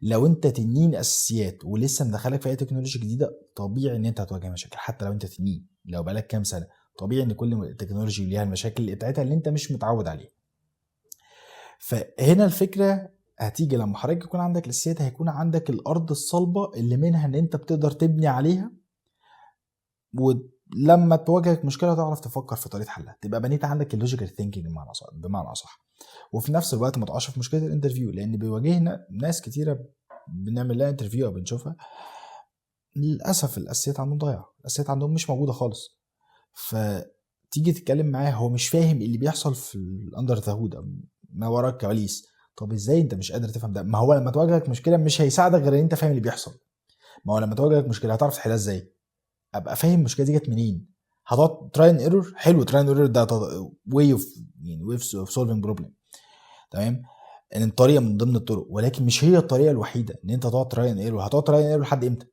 لو انت تنين اساسيات ولسه مدخلك في اي تكنولوجيا جديده، طبيعي ان انت هتواجه مشاكل. حتى لو انت تنين، لو بقالك كام سنه، طبيعي ان كل تكنولوجي ليها المشاكل بتاعتها اللي انت مش متعود عليها. فهنا الفكره هتيجي لما حضرتك يكون عندك الاساسيات، هيكون عندك الارض الصلبه اللي منها ان انت بتقدر تبني عليها، ولما تواجهك مشكله تعرف تفكر في طريقه حلها، تبقى بنيت عندك اللوجيكال ثينكينج بمعنى اصح. وفي نفس الوقت ما تقعش في مشكله الانترفيو، لان بيواجهنا ناس كتيره بنعمل لها انترفيو او بنشوفها للاسف الاساسيات عندهم ضايعه، الاساسيات عندهم مش موجوده خالص. فتيجي تتكلم معاه هو مش فاهم اللي بيحصل في الاندر ذا هود، ما وراء الكواليس. طب ازاي انت مش قادر تفهم ده؟ ما هو لما تواجهك مشكله مش هيساعدك غير ان انت فاهم اللي بيحصل. ما هو لما تواجهك مشكله هتعرف تحلها ازاي؟ ابقى فاهم المشكله دي جت منين. هتقعد تراي ان ايرور، حلو، تراي ان ايرور ده واي اوف يعني ويف اوف سولفنج بروبلم، تمام، ان طريقه من ضمن الطرق، ولكن مش هي الطريقه الوحيده ان انت تقعد تراي ان ايرور. هتقعد تراي ان ايرور لحد امتى؟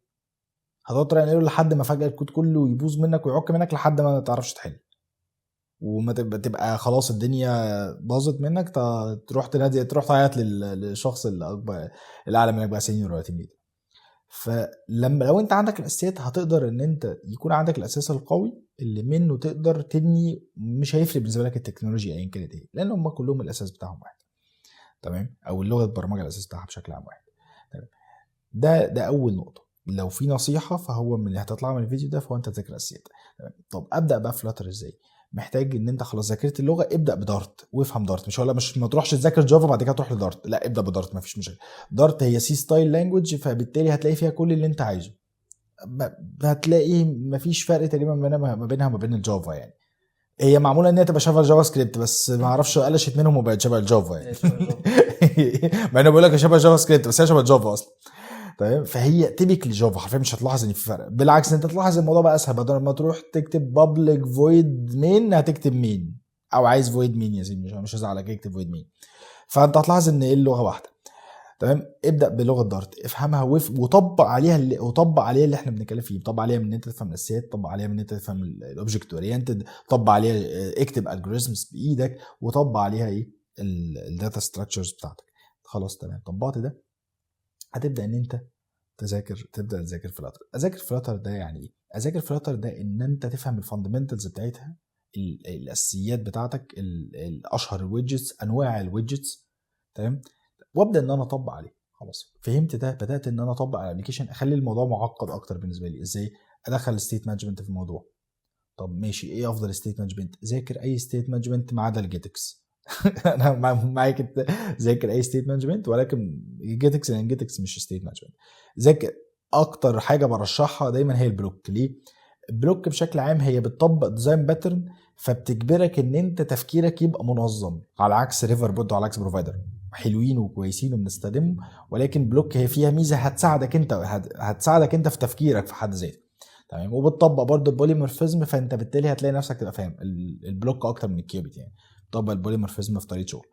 هتقعد تراي ان ايرور لحد ما فجاه الكود كله يبوظ منك ويعك منك، لحد ما تعرفش تحل، وما تبقى خلاص الدنيا باظت منك، تروح تنادي، تروح تعيط للشخص اللي اكبر اللي اعلى منك بقى، سينيور ولا تيم ليدر. لو انت عندك الاساسيات، هتقدر ان انت يكون عندك الاساس القوي اللي منه تقدر تبني. مش هيفرق بالنسبه لك التكنولوجيا ايا كانت ايه، لان هم كلهم الاساس بتاعهم واحد، تمام، او اللغه البرمجه الاساس بتاعها بشكل عام واحد، تمام. ده اول نقطه. لو في نصيحه فهو من اللي هتطلع من الفيديو ده، فهو انت تذاكر اساسيات، تمام. طب ابدا بقى فلاتر ازاي؟ محتاج ان انت خلاص ذاكرت اللغه، ابدا بدارت وافهم دارت. مش هقول مش ما تروحش تذاكر جافا بعد كده تروح لدارت، لا، ابدا بدارت، مفيش مشكله. دارت هي سي ستايل لانجوج، فبالتالي هتلاقي فيها كل اللي انت عايزه. هتلاقي مفيش فرق تقريبا ما بينها وما بين الجافا. يعني هي معموله ان هي تبقى شبه الجافا سكريبت، بس ما اعرفش قلشت منهم وبقت شبه الجافا يعني. مع انه بقول لك شبه الجافا سكريبت، بس هي شبه الجافا اصلا، تمام. فهي تيبيك لجافا حرفيا، مش هتلاحظ ان في فرق، بالعكس انت تلاحظ الموضوع بقى اسهل. بدل ما تروح تكتب بابليك فويد مين، هتكتب مين، او عايز فويد مين يا سيدي، مش هزعلك، اكتب فويد مين. فانت هتلاحظ ان ايه، اللغه واحده، تمام. ابدا بلغه دارت، افهمها وطبق عليها اللي احنا بنتكلم فيه. طبق عليها من ان انت تفهم الاساسيات، طبق عليها من ان انت تفهم الاوبجكت اورينتد، طبق عليها اكتب الجوريزمز بايدك، وطبق عليها ايه الداتا ستراكشرز بتاعتك. خلاص تمام، طبقت ده، هتبدا ان انت تبدا تذاكر فلاتر. اذاكر فلاتر ده يعني ايه؟ اذاكر فلاتر ده ان انت تفهم الفاندمنتالز بتاعتها، الاساسيات بتاعتك، الاشهر الويدجتس، انواع الويدجتس، تمام. وابدا ان انا اطبق عليه. خلاص فهمت ده، بدات ان انا اطبق على الابلكيشن، اخلي الموضوع معقد اكتر بالنسبه لي. ازاي؟ ادخل ستيت مانجمنت في الموضوع. طب ماشي، ايه افضل ستيت مانجمنت؟ ذاكر اي ستيت مانجمنت ما عدا الجيتكس. انا معاك، ذاكر اي ستيت مانجمنت، ولكن جيتكس، لان جيتكس مش ستيت مانجمنت. ذاكر اكتر حاجه برشحها دايما هي البلوك. ليه؟ البلوك بشكل عام هي بتطبق ديزاين باترن، فبتجبرك ان انت تفكيرك يبقى منظم، على عكس ريفر بود وعلى عكس بروفايدر، حلوين وكويسين وبنستخدمهم، ولكن بلوك هي فيها ميزه هتساعدك انت في تفكيرك في حد ذاته، تمام. وبتطبق برضه البوليمورفيزم، فانت بالتالي هتلاقي نفسك تبقى فاهم البلوك اكتر من الكيوبيت. يعني بتطبق البوليمورفيزم في طريقه شغل،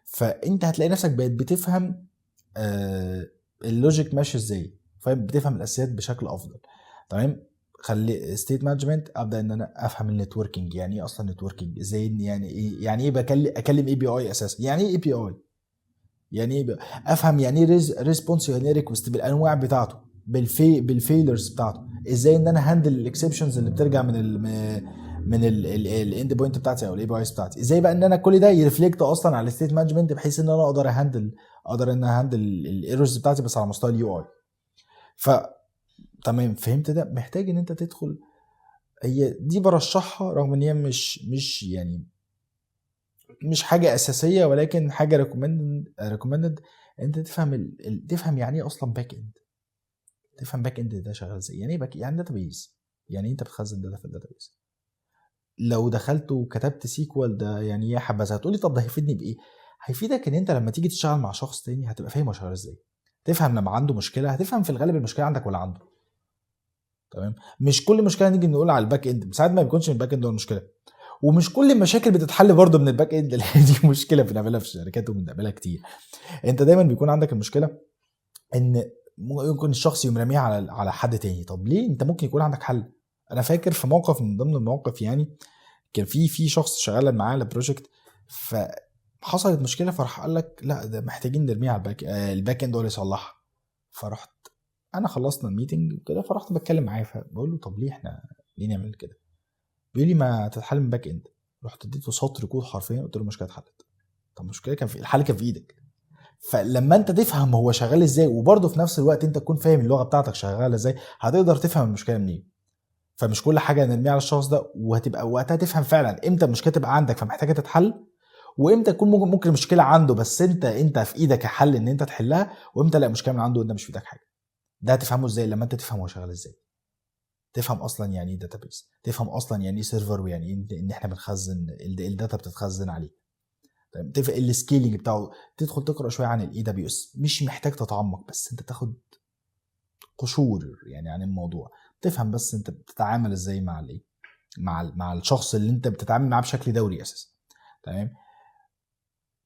فانت هتلاقي نفسك بقيت بتفهم اللوجيك ماشي ازاي، فاهم، بتفهم الاساسيات بشكل افضل، تمام. خلي ستيت مانجمنت، ابدا ان انا افهم النتوركينج، يعني ايه اصلا نتوركينج، ازاي، يعني ايه اكلم اي بي اي اساسا، يعني ايه اي بي اي، يعني ايه افهم يعني ايه ريسبونس، يعني ايه ريكوست بالانواع بتاعته، بالفيلرز بتاعته، ازاي ان انا هاندل الاكسبشنز اللي بترجع من الاند بوينت بتاعتي او الاي بي ايز بتاعتي، ازاي بقى ان انا كل ده يرفلكت اصلا على الستيت مانجمنت، بحيث ان انا اقدر ان هاندل الايرورز بتاعتي بس على مستوى اليو اي. ف تمام، فهمت ده. محتاج ان انت تدخل، هي دي برشحها رغم ان هي مش يعني مش حاجه اساسيه، ولكن حاجه ريكومندد. انت تفهم يعني ايه اصلا باك اند، تفهم باك اند ده شغال ازاي، يعني ايه يعني داتابيز، يعني انت بتخزن داتا في الداتابيز. لو دخلت وكتبت سيكوال ده يعني ايه حبذا، هتقولي طب ده هيفيدني بايه؟ هيفيدك ان انت لما تيجي تشتغل مع شخص تاني هتبقى فاهم هو شغال ازاي، تفهم لما عنده مشكله، هتفهم في الغالب المشكله عندك ولا عنده. تمام، مش كل مشكله نيجي نقول على الباك اند، ساعات ما بيكونش الباك اند هو المشكله، ومش كل المشاكل بتتحل برضه من الباك اند. دي مشكله بنقابلها في الشركات وبنقابلها كتير. انت دايما بيكون عندك المشكله ان ممكن الشخص يقوم راميها على حد تاني. طب ليه؟ انت ممكن يكون عندك حل. انا فاكر في موقف من ضمن المواقف، يعني كان في شخص شغال معاه على بروجكت، فحصلت مشكله، فراح قال لك لا ده محتاجين نرميها على الباك اند هو اللي يصلحها. فرحت انا خلصنا الميتنج وكده، فرحت بتكلم معاه، فبقول له طب ليه نعمل كده؟ بيقول لي ما تتحل من باك اند. رحت اديته سطر كود حرفيا، قلت له المشكله اتحلت. طب المشكله كان في الحل، كان في ايدك. فلما انت تفهم هو شغال ازاي، وبرضه في نفس الوقت انت تكون فاهم اللغه بتاعتك شغاله ازاي، هتقدر تفهم المشكله منين. فمش كل حاجه نرميها على الشخص ده، وهتبقى وقتها تفهم فعلا امتى المشكله تبقى عندك فمحتاجه تتحل، وامتى تكون ممكن المشكله عنده بس انت في ايدك حل ان انت تحلها، وامتى لا المشكله من عنده وانت مش في ايدك حاجه. ده هتفهمه ازاي؟ لما انت تفهم هو شغال ازاي، تفهم اصلا يعني ايه داتابيس، تفهم اصلا يعني ايه سيرفر، ويعني ايه ان احنا بنخزن الداتا بتتخزن عليه. طيب تفهم السكيلينج بتاعه، تدخل تقرا شويه عن الاي دبليو اس، مش محتاج تتعمق، بس انت تاخد قشور يعني عن الموضوع، تفهم بس انت بتتعامل ازاي مع الايه، مع الشخص اللي انت بتتعامل معاه بشكل دوري اساسا. تمام.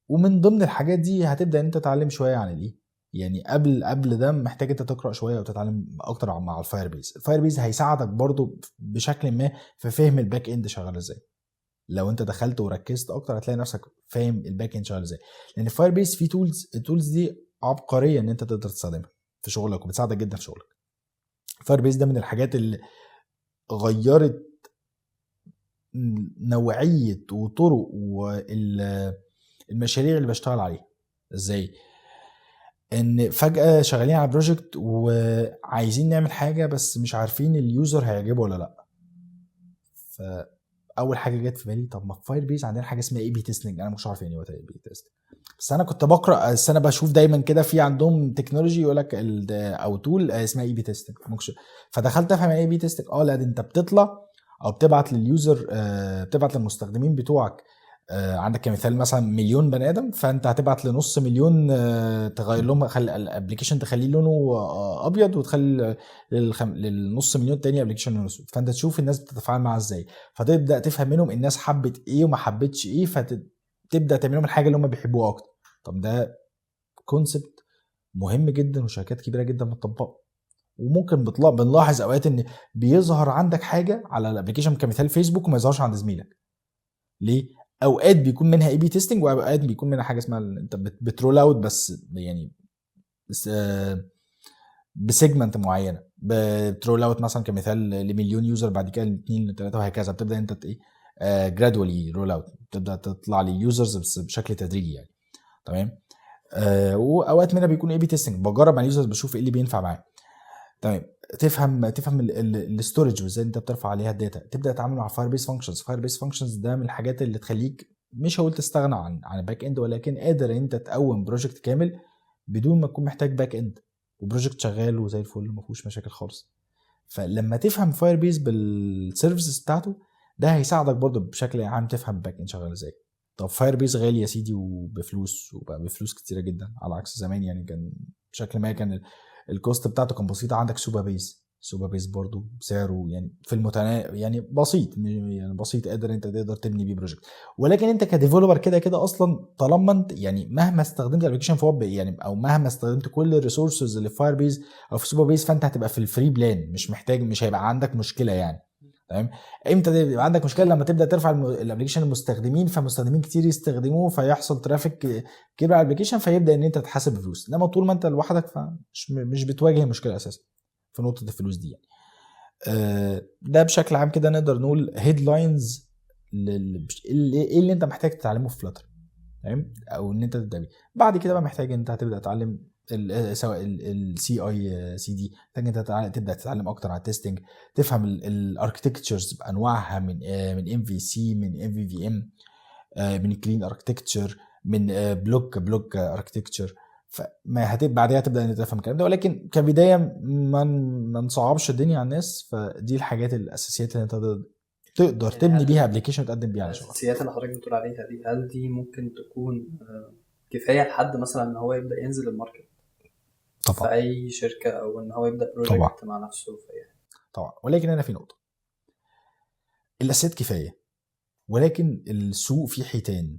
ومن ضمن الحاجات دي هتبدا ان انت تتعلم شويه عن الايه، يعني قبل ده محتاج انت تقرا شويه وتتعلم اكتر مع الفاير بيز. الفاير بيز هيساعدك برضو بشكل ما في فهم الباك اند شغال ازاي. لو انت دخلت وركزت اكتر هتلاقي نفسك فاهم الباك اند شغال ازاي، لان الفاير بيز فيه التولز دي عبقريه ان انت تقدر تستخدمها في شغلك، وبتساعدك جدا في شغلك. الفاير بيز ده من الحاجات اللي غيرت نوعيه وطرق والمشاريع اللي بشتغل عليها. ازاي؟ ان فجأة شغالين على بروجكت وعايزين نعمل حاجة بس مش عارفين اليوزر هيعجبه ولا لا. فاول حاجة جت في بالي، طب ما في فاير بيز عندنا حاجة اسمها اي بي تيستنج. انا مش عارف يعني ايه اي بي تيستنج، بس انا كنت بقرا، بس انا بشوف دايما كده في عندهم تكنولوجي يقول لك او تول اسمها اي بي تيستنج. فدخلت افهم ايه بي تيستنج. اه لا، ده انت بتطلع او بتبعت لليوزر، بتبعت للمستخدمين بتوعك، عندك كمثال مثلا مليون بني ادم، فانت هتبعت لنص مليون، تغير لهم، خلي الابلكيشن تخليه لونه ابيض، وتخلي للنص مليون تاني ابلكيشن لونه اسود. فانت تشوف الناس بتتفاعل معاه ازاي، فتبدا تفهم منهم الناس حبت ايه وما حبتش ايه، فتبدا تعمل لهم الحاجه اللي هم بيحبوها اكتر. طب ده كونسبت مهم جدا، وشركات كبيره جدا بتطبقه. وممكن بنلاحظ اوقات ان بيظهر عندك حاجه على الابلكيشن كمثال فيسبوك وما يظهرش عند زميلك. ليه؟ اوقات بيكون منها اي بي تيستنج، واوقات بيكون منها حاجه اسمها انت بترول اوت، بس يعني بسيجمنت معينه، بترول اوت مثلا كمثال لمليون يوزر، بعد كده ل2 ل3 وهكذا. بتبدا انت ايه، جرادولي رول اوت، بتبدا تطلع لليوزرز بس بشكل تدريجي يعني. تمام. واوقات منها بيكون اي بي تيستنج، بجرب مع اليوزرز بشوف ايه اللي بينفع معاه. تمام. تفهم الاستورج وازاي انت بترفع عليها الداتا، تبدا تتعامل مع فاير بيس فانكشنز. فاير بيس فانكشنز ده من الحاجات اللي تخليك مش هقول تستغنى عن الباك اند، ولكن قادر انت تقوم بروجكت كامل بدون ما تكون محتاج باك اند، وبروجكت شغال وزي الفل ما فيهوش مشاكل خالص. فلما تفهم فاير بيس بالسيرفيسز بتاعته، ده هيساعدك برضه بشكل عام تفهم باك اند شغال ازاي. طب فاير بيس غالي يا سيدي وبفلوس، وبقى بفلوس كتيره جدا على عكس زمان. يعني كان بشكل ما كان الكوست بتاعته كان بسيطه. عندك سوبر بيز، سوبر بيس برضو سعره يعني في يعني بسيط، يعني بسيط، تقدر تبني بيه بروجكت. ولكن انت كديفلوبر كده كده اصلا، طالما انت يعني مهما استخدمت الابلكيشن في ويب يعني، او مهما استخدمت كل الريسورسز اللي في فاير بيز او في سوبر بيس، فانت هتبقى في الفري بلان، مش هيبقى عندك مشكله يعني. تمام. امتى يبقى عندك مشكله؟ لما تبدا ترفع الابلكيشن المستخدمين، فمستخدمين كتير يستخدموه، فيحصل ترافيك كبير على الابلكيشن، فيبدا ان انت تحاسب فلوس. انما طول ما انت لوحدك فمش مش بتواجه مشكله اساسا في نقطه الفلوس دي يعني. ده بشكل عام كده نقدر نقول هيدلاينز ايه اللي انت محتاج تتعلمه في فلاتر. تمام. او ان انت تبدا بيه. بعد كده بقى محتاج انت هتبدا تتعلم سواء السي اي سي دي، محتاج انت تبدا تتعلم اكتر على التستنج، تفهم الاركتكتشرز بانواعها، من ام في سي، من ام في في ام، من كلين اركتكتشر، من بلوك اركتكتشر. فما هتبقى بعدها تبدا ان تفهم الكلام ده. ولكن كبدايه ما نصعبش الدنيا على الناس. فدي الحاجات الاساسيات اللي انت تقدر يعني تبني بيها هل ابلكيشن وتقدم بيها على شغل. الاساسيات اللي حضرتك بتقول عليها دي، هل دي ممكن تكون كفايه لحد مثلا ان هو يبدا ينزل الماركت في طبعا اي شركه، او ان هو يبدا طبعا بروجكت مع نفسه في اي؟ طبعا. ولكن انا في نقطه، الاساسيات كفايه، ولكن السوق فيه حيتان.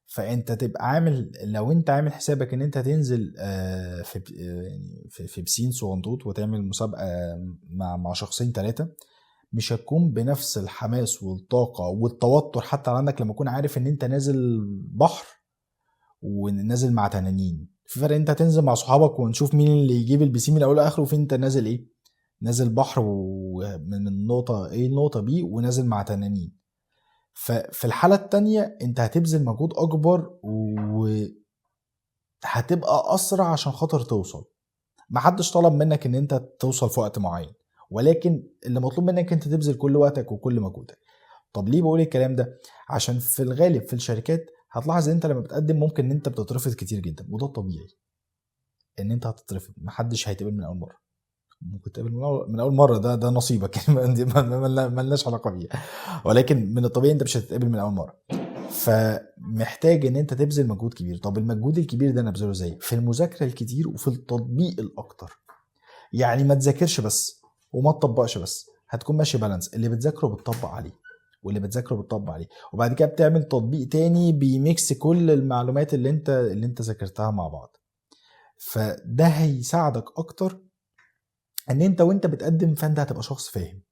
فانت تبقى عامل، لو انت عامل حسابك ان انت تنزل يعني في بسين صغنطوط وتعمل مسابقه مع شخصين ثلاثه، مش هتكون بنفس الحماس والطاقه والتوتر حتى عنك لما تكون عارف ان انت نازل بحر ونازل مع تنانين. في فرق انت تنزل مع صحابك ونشوف مين اللي يجيب البسين من اول لاخره، وفين انت نازل ايه، نازل بحر ومن النقطه A للنقطه B ونازل مع تنانين. ففي الحالة التانية انت هتبذل مجهود اكبر وهتبقى اسرع عشان خاطر توصل. محدش طلب منك ان انت توصل في وقت معين، ولكن اللي مطلوب منك انت تبذل كل وقتك وكل مجهودك. طب ليه بقول الكلام ده؟ عشان في الغالب في الشركات هتلاحظ ان انت لما بتقدم ممكن ان انت بتترفض كتير جدا، وده طبيعي ان انت هتترفض. محدش هيتقبل من اول مره. ممكن تقابل من اول مره، ده نصيبك دي ملناش علاقه بيها. ولكن من الطبيعي انت مش هتتقابل من اول مره. فمحتاج ان انت تبذل مجهود كبير. طب المجهود الكبير ده نبذله ازاي؟ في المذاكره الكتير وفي التطبيق الاكتر. يعني ما تذاكرش بس وما تطبقش بس، هتكون ماشي بالانس، اللي بتذاكره بتطبق عليه، واللي بتذاكره بتطبق عليه، وبعد كده بتعمل تطبيق تاني بيميكس كل المعلومات اللي انت ذاكرتها مع بعض. فده هيساعدك اكتر ان انت وانت بتقدم، فانت هتبقى شخص فاهم.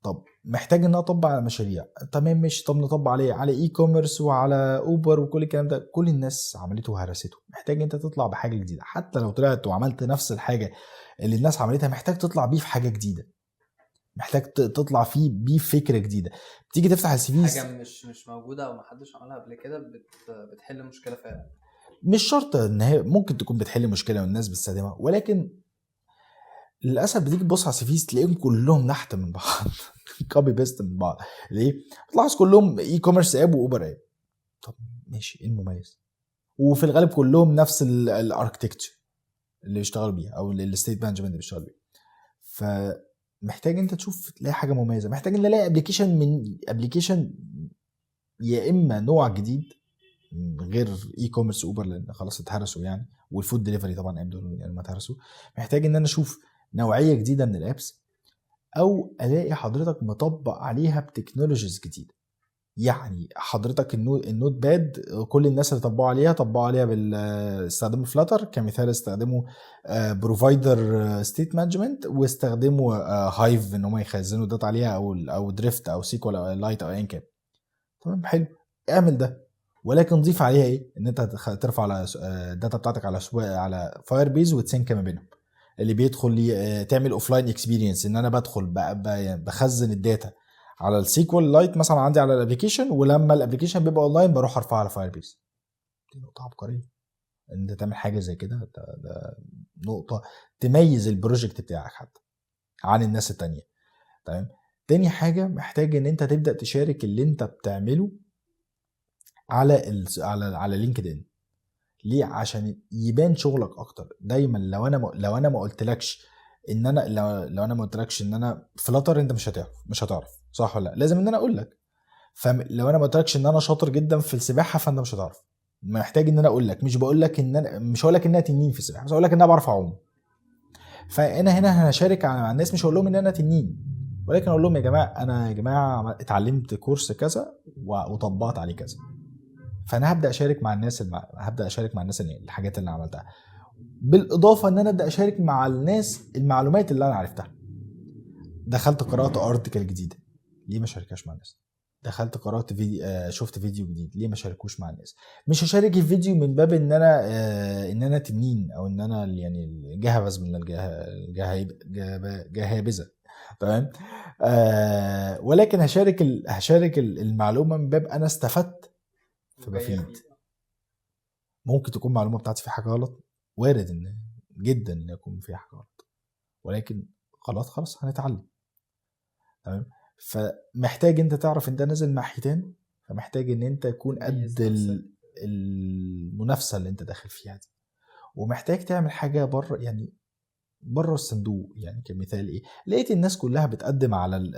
طب محتاج ان انا اطبق على مشاريع، تمام مش، طب نطبق على اي كوميرس وعلى اوبر وكل الكلام ده، كل الناس عملته وهرسته. محتاج انت تطلع بحاجه جديده، حتى لو طلعت وعملت نفس الحاجه اللي الناس عملتها، محتاج تطلع بيه في حاجه جديده، محتاج تطلع فيه بيه فكره جديده. تيجي تفتح السي في، حاجه مش موجوده او محدش عملها قبل كده، بتحل مشكله فعلا. مش شرط ان هي ممكن تكون بتحل مشكله والناس بتستخدمها، ولكن للاسف بتيجي تبص على السي فيز تلاقيهم كلهم نحت من بعض كوبي بيست من بعض. ليه؟ تلاحظ كلهم اي كوميرس اب واوبر اب. طب ماشي، ايه المميز؟ وفي الغالب كلهم نفس الاركتكتشر اللي بيشتغلوا بيها، او الستيت مانجمنت اللي بيشتغلوا بيها. فمحتاج انت تشوف تلاقي حاجه مميزه. محتاج ان نلاقي ابلكيشن يا اما نوع جديد غير اي كوميرس اوبر لان خلاص اتهرسوا يعني، والفود ديليفري طبعا ايام دول يعني ما اتهرسوا. محتاج ان انا اشوف نوعيه جديده من الابس، او الاقي حضرتك مطبق عليها بتكنولوجيز جديده. يعني حضرتك النوت باد كل الناس اللي طبقوا عليها استخدموا فلاتر كمثال، استخدموا بروفايدر ستيت مانجمنت، واستخدموا هايف ان هم يخزنوا داتا عليها، او دريفت او سيكوال او لايت او ايا كان. تمام، حلو، اعمل ده. ولكن ضيف عليها ايه؟ ان انت ترفع على الداتا بتاعتك على فاير بيز وتسينك ما بينهم. اللي بيدخل تعمل اوفلاين اكسبيرينس، ان انا بدخل بخزن الداتا على السيكوال لايت مثلا عندي على الابلكيشن، ولما الابلكيشن بيبقى اونلاين بروح ارفعها على فاير بيز. دي نقطه عبقريه ان انت تعمل حاجه زي كده. ده نقطه تميز البروجكت بتاعك حتى عن الناس التانية. تمام. تاني حاجه، محتاج ان انت تبدا تشارك اللي انت بتعمله على لينكد ان. ليه؟ عشان يبان شغلك اكتر. دايما لو انا ما قلتلكش ان انا لو انا ما قلتلكش ان انا فلاتر، انت مش هتعرف صح ولا لا؟ لازم ان انا اقول لك. فلو انا ما قلتلكش ان انا شاطر جدا في السباحه، فانت مش هتعرف. محتاج ان انا اقول لك، مش هقول لك ان انا تنين في السباحه، بس اقول لك ان انا بعرف اعوم. فانا هنا هشارك مع الناس، مش هقول لهم ان انا تنين، ولكن اقول لهم يا جماعه انا يا جماعه اتعلمت كورس كذا وطبقت عليه كذا. فانا هبدا اشارك مع الناس الحاجات اللي انا عملتها، بالاضافه ان انا ابدا اشارك مع الناس المعلومات اللي انا عرفتها. دخلت قرات ارتكل جديده، ليه ما شاركهاش مع الناس؟ دخلت قرات فيديو، شفت فيديو جديد، ليه ما شاركوش مع الناس؟ مش هشارك الفيديو من باب ان انا تنين، او ان انا يعني الجهبذ من الجهابذه، تمام. ولكن هشارك المعلومه من باب انا استفدت فبفيد. ممكن تكون معلومه بتاعتي في حاجه غلط، وارد ان جدا ان يكون فيها حاجه غلط، ولكن خلاص هنتعلم، تمام. فمحتاج انت تعرف انت نازل مع حيتان، فمحتاج ان انت تكون قد المنافسه اللي انت داخل فيها دي، ومحتاج تعمل حاجه بره، يعني بره الصندوق. يعني كمثال ايه، لقيت الناس كلها بتقدم على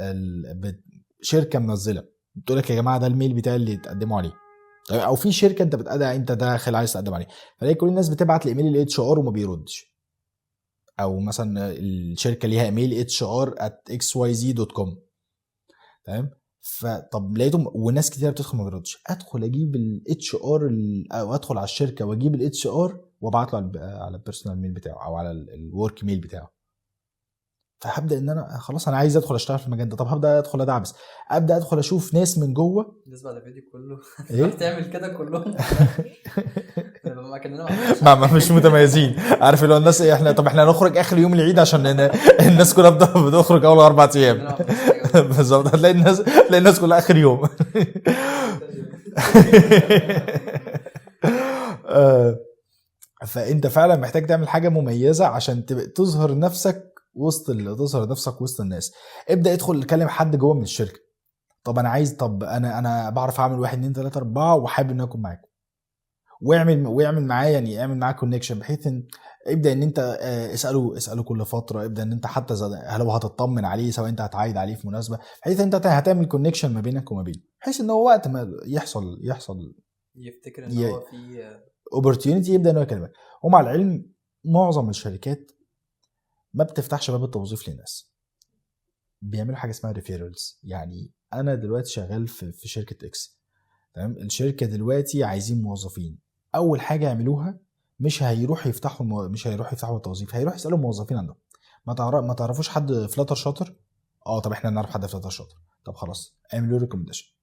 شركه منزله بتقول لك يا جماعه ده الميل بتاعي اللي تقدموا عليه، او في شركه انت داخل عايز تقدم عليه، فلاقي كل الناس بتبعت الايميل الاتش ار وما بيردش، او مثلا الشركه ليها ايميل hr@xyz.com، تمام. فطب لقيتهم وناس كتير بتدخل ما بيردش، ادخل اجيب الاتش ار او ادخل على الشركه واجيب الاتش ار وابعت له على البيرسونال ميل بتاعه او على الورك ميل بتاعه. فهبدا ان انا خلاص انا عايز ادخل اشتغل في المجال ده، طب هبدا ادخل ادعبس، ابدا ادخل اشوف ناس من جوه. بالنسبه للفيديو كله ايه تعمل كده كلهم ما مش متميزين، عارف اللي هو الناس احنا طب احنا هنخرج اخر يوم العيد عشان الناس كلها بتخرج اول 4 ايام بالظبط، هتلاقي الناس كلها اخر يوم. فانت فعلا محتاج تعمل حاجه مميزه عشان تظهر نفسك وسط الناس. ابدا ادخل كلم حد جوه من الشركه، طب انا عايز، طب انا بعرف اعمل 1 2 3 4 وحابب ان اكون معاكم، واعمل معاه، يعني اعمل معاه كونكشن، بحيث ان ابدا ان انت اساله كل فتره، ابدا ان انت حتى هل هو هتطمن عليه، سواء انت هتعايد عليه في مناسبه، بحيث انت هتعمل كونكشن ما بينك وما بينه، بحيث ان هو وقت ما يحصل يفتكر ان هو في opportunity يبدا انه يكلمك. ومع العلم معظم الشركات ما بتفتحش باب التوظيف للناس، بيعملوا حاجه اسمها ريفيرالز. يعني انا دلوقتي شغال في شركه اكس، تمام. الشركه دلوقتي عايزين موظفين، اول حاجه يعملوها مش هيروحوا يفتحوا التوظيف، هيروح يسالوا الموظفين عندهم ما تعرفوش حد فلاتر شاطر؟ طب احنا نعرف حد فلاتر شاطر، طب خلاص اعملوا ريكومنديشن،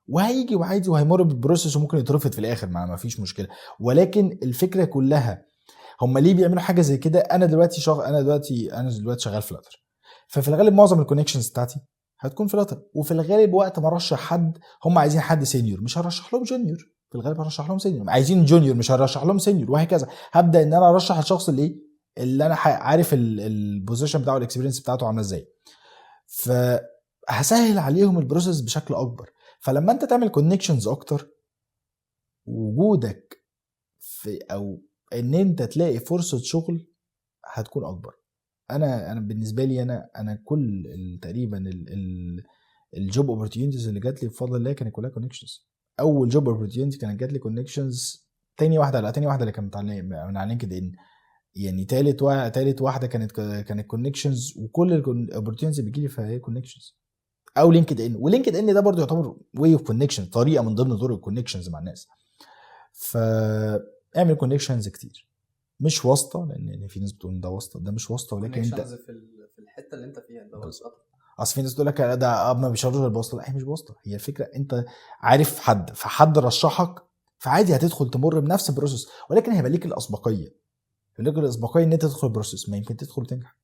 وهيجي وعادي وهيمر بالبروسيس وممكن يترفض في الاخر، ما فيش مشكله. ولكن الفكره كلها هم ليه بيعملوا حاجه زي كده؟ انا دلوقتي شغال فلاتر، ففي الغالب معظم الكونكشنز بتاعتي هتكون فلاتر، وفي الغالب وقت ما ارشح حد هم عايزين حد سينيور، مش هرشح لهم جونيور، في الغالب هرشح لهم سينيور، عايزين جونيور مش هرشح لهم سينيور، وهكذا. هبدا ان انا ارشح الشخص اللي انا عارف البوزيشن بتاعه الاكسبيرينس بتاعته عامله ازاي، فهسهل عليهم البروسيس بشكل اكبر. فلما انت تعمل كونكشنز اكتر، وجودك في او ان انت تلاقي فرصه شغل هتكون اكبر. انا بالنسبه لي انا كل تقريبا الجوب اوبورتيونيتيز اللي جات لي بفضل الله كانت كلها كونكشنز. اول جوب اوبورتيونيتي كانت جات لي كونكشنز، تاني واحده اللي كانت من على لينكد ان، يعني تالت واحده كانت كونكشنز، وكل الاوبورتيونيتيز بيجي لي فيها كونكشنز او لينكد ان. ولينكد ان ده برضو يعتبر واي اوف كونكشن، طريقه من ضمن طرق الكونكشنز مع الناس. فاعمل كونكشنز كتير، مش واسطه، لان في ناس بتقول ده واسطه، ده مش واسطه، ولكن انت في الحته اللي انت فيها اللي هو اصل في ناس تقول لك ده ما بيشربش غير بواسطه، لا هي مش بواسطه، هي الفكره انت عارف حد، فحد رشحك، فعادي هتدخل تمر بنفس البروسيس، ولكن هيبقى ليك الاسبقيه ان انت تدخل البروسيس، ما يمكن تدخل وتنجح.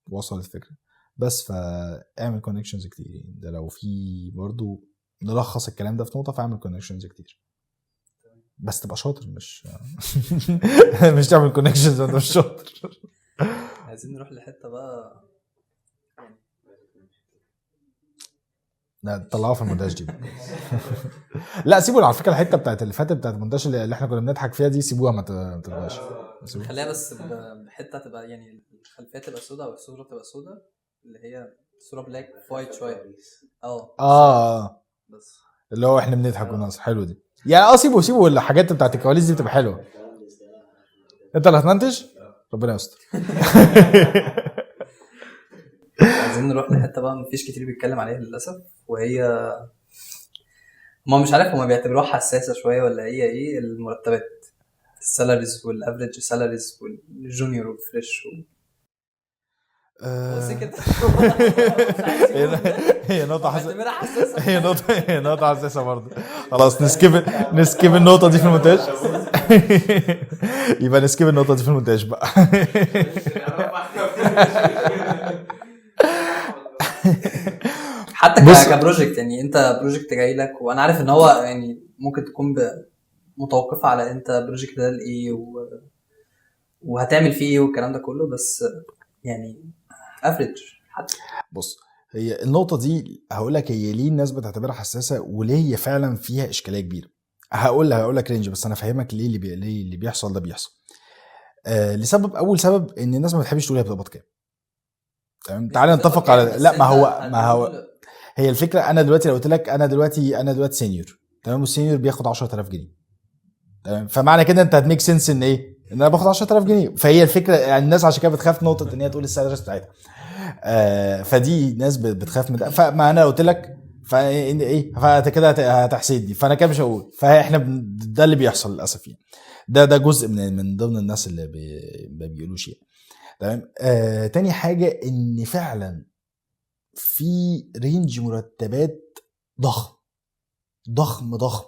وصل الفكره؟ بس فاعمل كونكشنز كتير، ده لو في برضو نلخص الكلام ده في نقطه، فاعمل كونكشنز كتير، بس تبقى شاطر، مش تعمل كونكشنز وانت مش شاطر. عايزين نروح لحته بقى لا طلعوها في المونتاج دي. لا سيبوا على فكره الحته بتاعت اللي فاتت بتاعت المونتاج اللي احنا كنا بنضحك فيها دي، سيبوها ما تبقاش، خليها بس بحته تبقى يعني الخلفيه تبقى سوداء او الصوره تبقى سوداء، اللي هي صوره بلاك وايت شويه. بس اللي هو احنا بنضحك وناس حلو دي يعني. سيبوا الحاجات بتاعت الكواليس دي بتبقى حلوه. انت اللي هتمنتج ربنا يستر. عايزين نروح لحته بقى مفيش كتير بيتكلم عليها للاسف، وهي ما مش عارف هما بيعتبروها حساسه شويه ولا هي ايه، المرتبات، السالاريز والافريج سالاريز والجونيور والفريش هو سكت. هي نقطة بعتبرها حساسه. هي نقطة حساسة برضه. خلاص نسكيب النقطة دي في المونتاج. يبقى نسكيب النقطة دي في المونتاج بقى. حتى بص. كبروجكت، يعني انت بروجكت جاي لك وانا عارف ان هو يعني ممكن تكون متوقفه على انت بروجكت ده لايه وهتعمل فيه ايه والكلام ده كله، بس يعني افريج حتى. بص، هي النقطة دي هقول لك هي ليه الناس بتعتبرها حساسة وليه هي فعلا فيها إشكالية كبيرة. هقول لك رينج، بس أنا فاهمك ليه ليه اللي بيحصل ده بيحصل. لسبب، أول سبب إن الناس ما بتحبش تقول هي بتقبض كام. تمام، تعالى نتفق على لا ما هو هي الفكرة. أنا دلوقتي لو قلت لك أنا دلوقتي سينيور، تمام، والسينيور بياخد 10000 جنيه، تمام، فمعنى كده أنت هتميك سنس إن إيه؟ إن أنا باخد 10000 جنيه. فهي الفكرة يعني الناس عشان كده بتخاف نقطة إن هي تقول السالاريز بتاعتها. فدي ناس بتخاف من ده. فما انا قلت لك ايه، فانت كده هتحسدني، فانا كده مش هقول. فاحنا ده اللي بيحصل للاسف يعني. ده جزء من ضمن الناس اللي ما بيقولوش يعني. تمام. تاني حاجه ان فعلا في رينج مرتبات ضخم ضخم ضخم.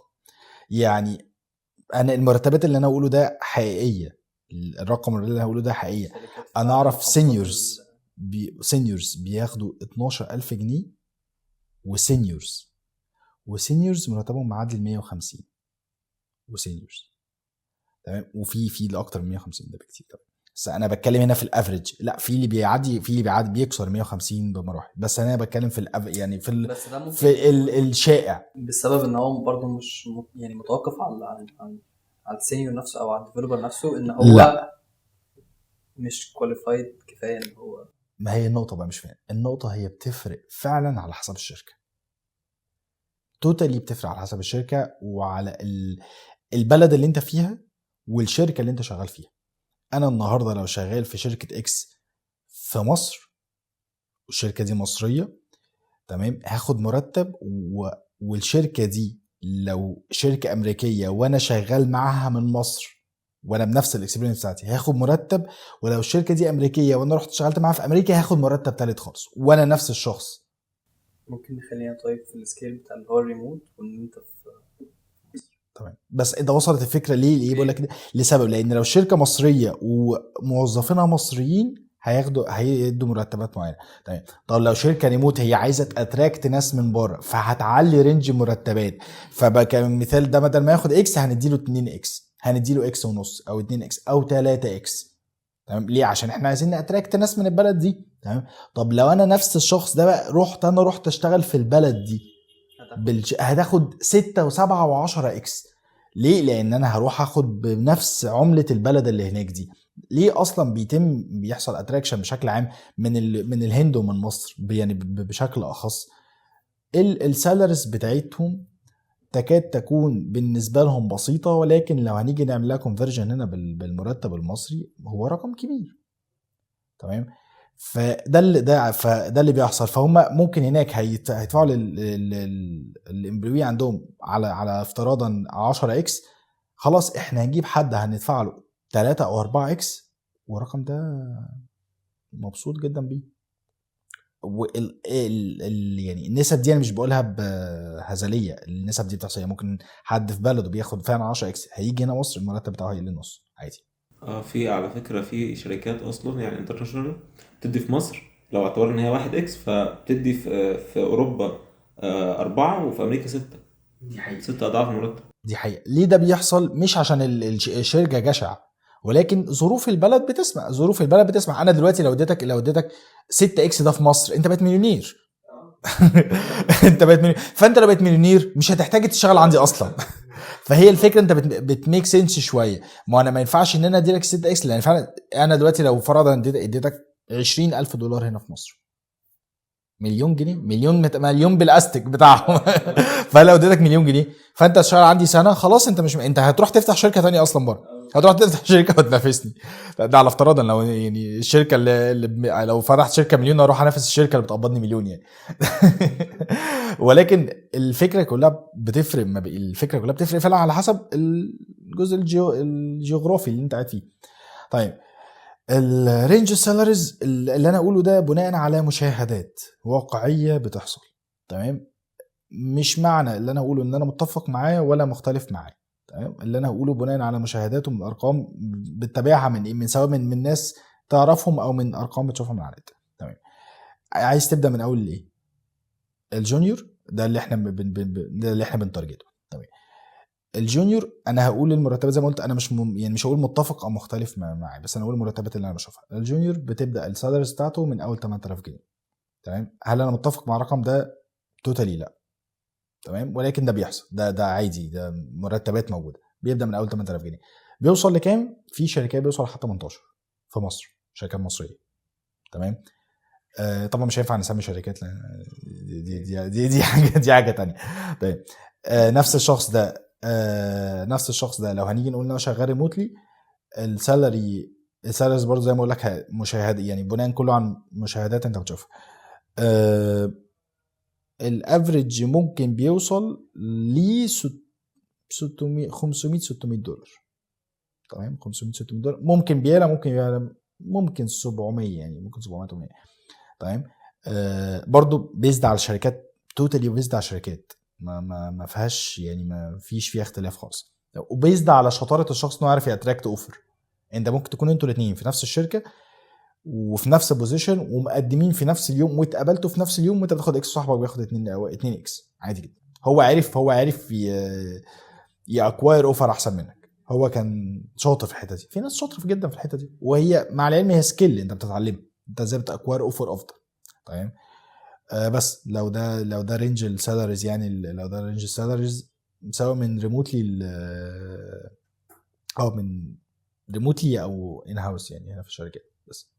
يعني انا المرتبات اللي انا اقوله ده حقيقيه، الرقم اللي انا هقوله ده حقيقيه. انا اعرف سينيورز بياخدوا 12000 جنيه، وسينيورز مرتبهم معدي 150 وسينيورز، تمام. وفي اللي اكتر من 150 ده بكتير طبعا، بس انا بتكلم هنا في الافريج. لا، في اللي بيعدي بيكسر 150 بمراحل، بس انا بتكلم في يعني في الشائع، بسبب ان هو برضه مش يعني متوقف على السينيور نفسه او على الديفلوبر نفسه، ان هو لا. مش كواليفايد كفايه ان هو. ما هي النقطه بقى مش فاهم. النقطه هي بتفرق فعلا على حسب الشركه، توتالي بتفرق على حسب الشركه وعلى البلد اللي انت فيها والشركه اللي انت شغال فيها. انا النهارده لو شغال في شركه اكس في مصر والشركه دي مصريه، تمام، هاخد مرتب والشركه دي لو شركه امريكيه وانا شغال معاها من مصر وانا بنفس الاكسبيرينس بتاعتي هاخد مرتب، ولو الشركه دي امريكيه وانا رحت اشتغلت معاها في امريكا هاخد مرتب تالت خالص وانا نفس الشخص. ممكن نخلينا طيب في السكيل بتاع اللي هو الريموت، وان انت في تمام. بس انت وصلت الفكره ليه بقول لك كده؟ لسبب، لان لو الشركه مصريه وموظفينها مصريين هيدوا مرتبات معينه، تمام. طب لو شركه ريموت هي عايزه تاتراكت ناس من بره فهتعلي رينج مرتبات. فبقى كمثال ده بدل ما ياخد اكس هنديله 2 اكس، هنديله اكس ونص او 2 اكس او 3 اكس، تمام. ليه؟ عشان احنا عايزين ناتراكت ناس من البلد دي، تمام. طب لو انا نفس الشخص ده بقى رحت اشتغل في البلد دي هتاخد 6 و7 و10 اكس. ليه؟ لان انا هروح اخد بنفس عملة البلد اللي هناك دي. ليه اصلا بيحصل اتراكشن بشكل عام من الهند ومن مصر يعني بشكل اخص؟ السالاريز بتاعتهم تكاد تكون بالنسبة لهم بسيطة، ولكن لو هنيجي نعمل لها كونفرجن هنا بالمرتب المصري هو رقم كبير، تمام. فده اللي بيحصل. فهم ممكن هناك هيدفعوا للامبلوي عندهم على افتراضا 10 اكس، خلاص احنا هنجيب حد هندفع له 3 او 4 اكس، والرقم ده مبسوط جدا بيه. يعني النسب دي انا مش بقولها بهزليه، النسب دي بتحصل. ممكن حد في بلده بياخد فعلا 10 اكس هيجي هنا مصر المرتب بتاعه هيقل النص عادي. في على فكرة في شركات أصلا يعني انترناشونال بتدي في مصر لو اعتبر إن هي 1 إكس، فبتدي في أوروبا 4 وفي أمريكا 6. دي حقيقة 6 أضعاف المرتب. دي حقيقة. ليه ده بيحصل؟ مش عشان الشركة جشع، ولكن ظروف البلد بتسمع. أنا دلوقتي لو اديتك 6 إكس ده في مصر أنت بقيت مليونير. أنت بقيت مليونير، فأنت لو بقيت مليونير مش هتحتاج تشتغل عندي أصلا. فهي الفكرة أنت بتميك سنس شوية. ما أنا ما ينفعش إن أنا أديلك 6 إكس، لأن فعلا أنا دلوقتي لو فرضا اديتك $20,000 هنا في مصر، مليون جنيه، مليون بالاستيك بتاعهم. فلو اديتك $1,000,000 فانت تشتغل عندي سنه، خلاص انت مش انت هتروح تفتح شركه تانية اصلا بره. هتروح تفتح شركه وتنافسني. ده على افتراضا لو يعني الشركه لو فتحت شركه مليون اروح انافس الشركه اللي بتقبضني مليون يعني. ولكن الفكره كلها بتفرق، الفكره كلها بتفرق فعلا على حسب الجزء الجغرافي اللي انت قاعد فيه. طيب الرينج السالاريز اللي انا اقوله ده بناء على مشاهدات واقعيه بتحصل. تمام، مش معنى اللي انا اقوله ان انا متفق معاه ولا مختلف معاه. تمام، اللي انا اقوله بناء على مشاهدات ومن ارقام بتتابعها من سواء من ناس تعرفهم او من ارقام بتشوفها من على النت. تمام، عايز تبدا من اول ايه؟ الجونيور ده اللي احنا ده اللي احنا بنتارجته. تمام، الجونيور انا هقول المرتبات زي ما قلت، انا يعني مش هقول متفق او مختلف معاه، بس انا هقول المرتبات اللي انا بشوفها. الجونيور بتبدا السالاريز بتاعته من اول 8000 جنيه. تمام، هل انا متفق مع الرقم ده؟ توتالي لا. تمام، ولكن ده بيحصل، ده عادي، ده مرتبات موجوده، بيبدا من اول 8000 جنيه. بيوصل لكام؟ في شركات بيوصل لحد 18 في مصر، شركات مصريه. تمام، طبعا مش هينفع نسمي شركات لان دي حاجه تانية. طيب نفس الشخص ده لو هنيجي نقول ان هو شغال ريموتلي، السالاريز برضه زي ما اقول لك مشاهده، يعني بناء كله عن مشاهدات انت بتشوفها. الافريج ممكن بيوصل ل 500 600 دولار. تمام، 500 600 دولار، ممكن بيعلى ممكن 700، يعني ممكن 700 800. تمام، برضو بيزد على الشركات، توتالي بيزد على الشركات، ما فيهاش يعني ما فيش فيها اختلاف خالص. وبيزد على شطاره الشخص انه يعرف ياتراكت اوفر. انت ممكن تكون انتوا الاثنين في نفس الشركه وفي نفس البوزيشن ومقدمين في نفس اليوم واتقابلتوا في نفس اليوم، وانت بتاخد اكس صاحبك بياخد 2 او 2 اكس عادي جدا. هو عارف ياكواير اوفر احسن منك. هو كان شاطر في الحته دي، في ناس شاطره جدا في الحته دي، وهي مع العلم هي سكيل انت بتتعلمها، انت ازاي بتاكواير اوفر افضل. تمام، بس لو ده رينج السالاريز، يعني لو ده رينج السالاريز سواء من ريموتلي او من ريموتلي او ان هاوس، يعني هنا في الشركات. بس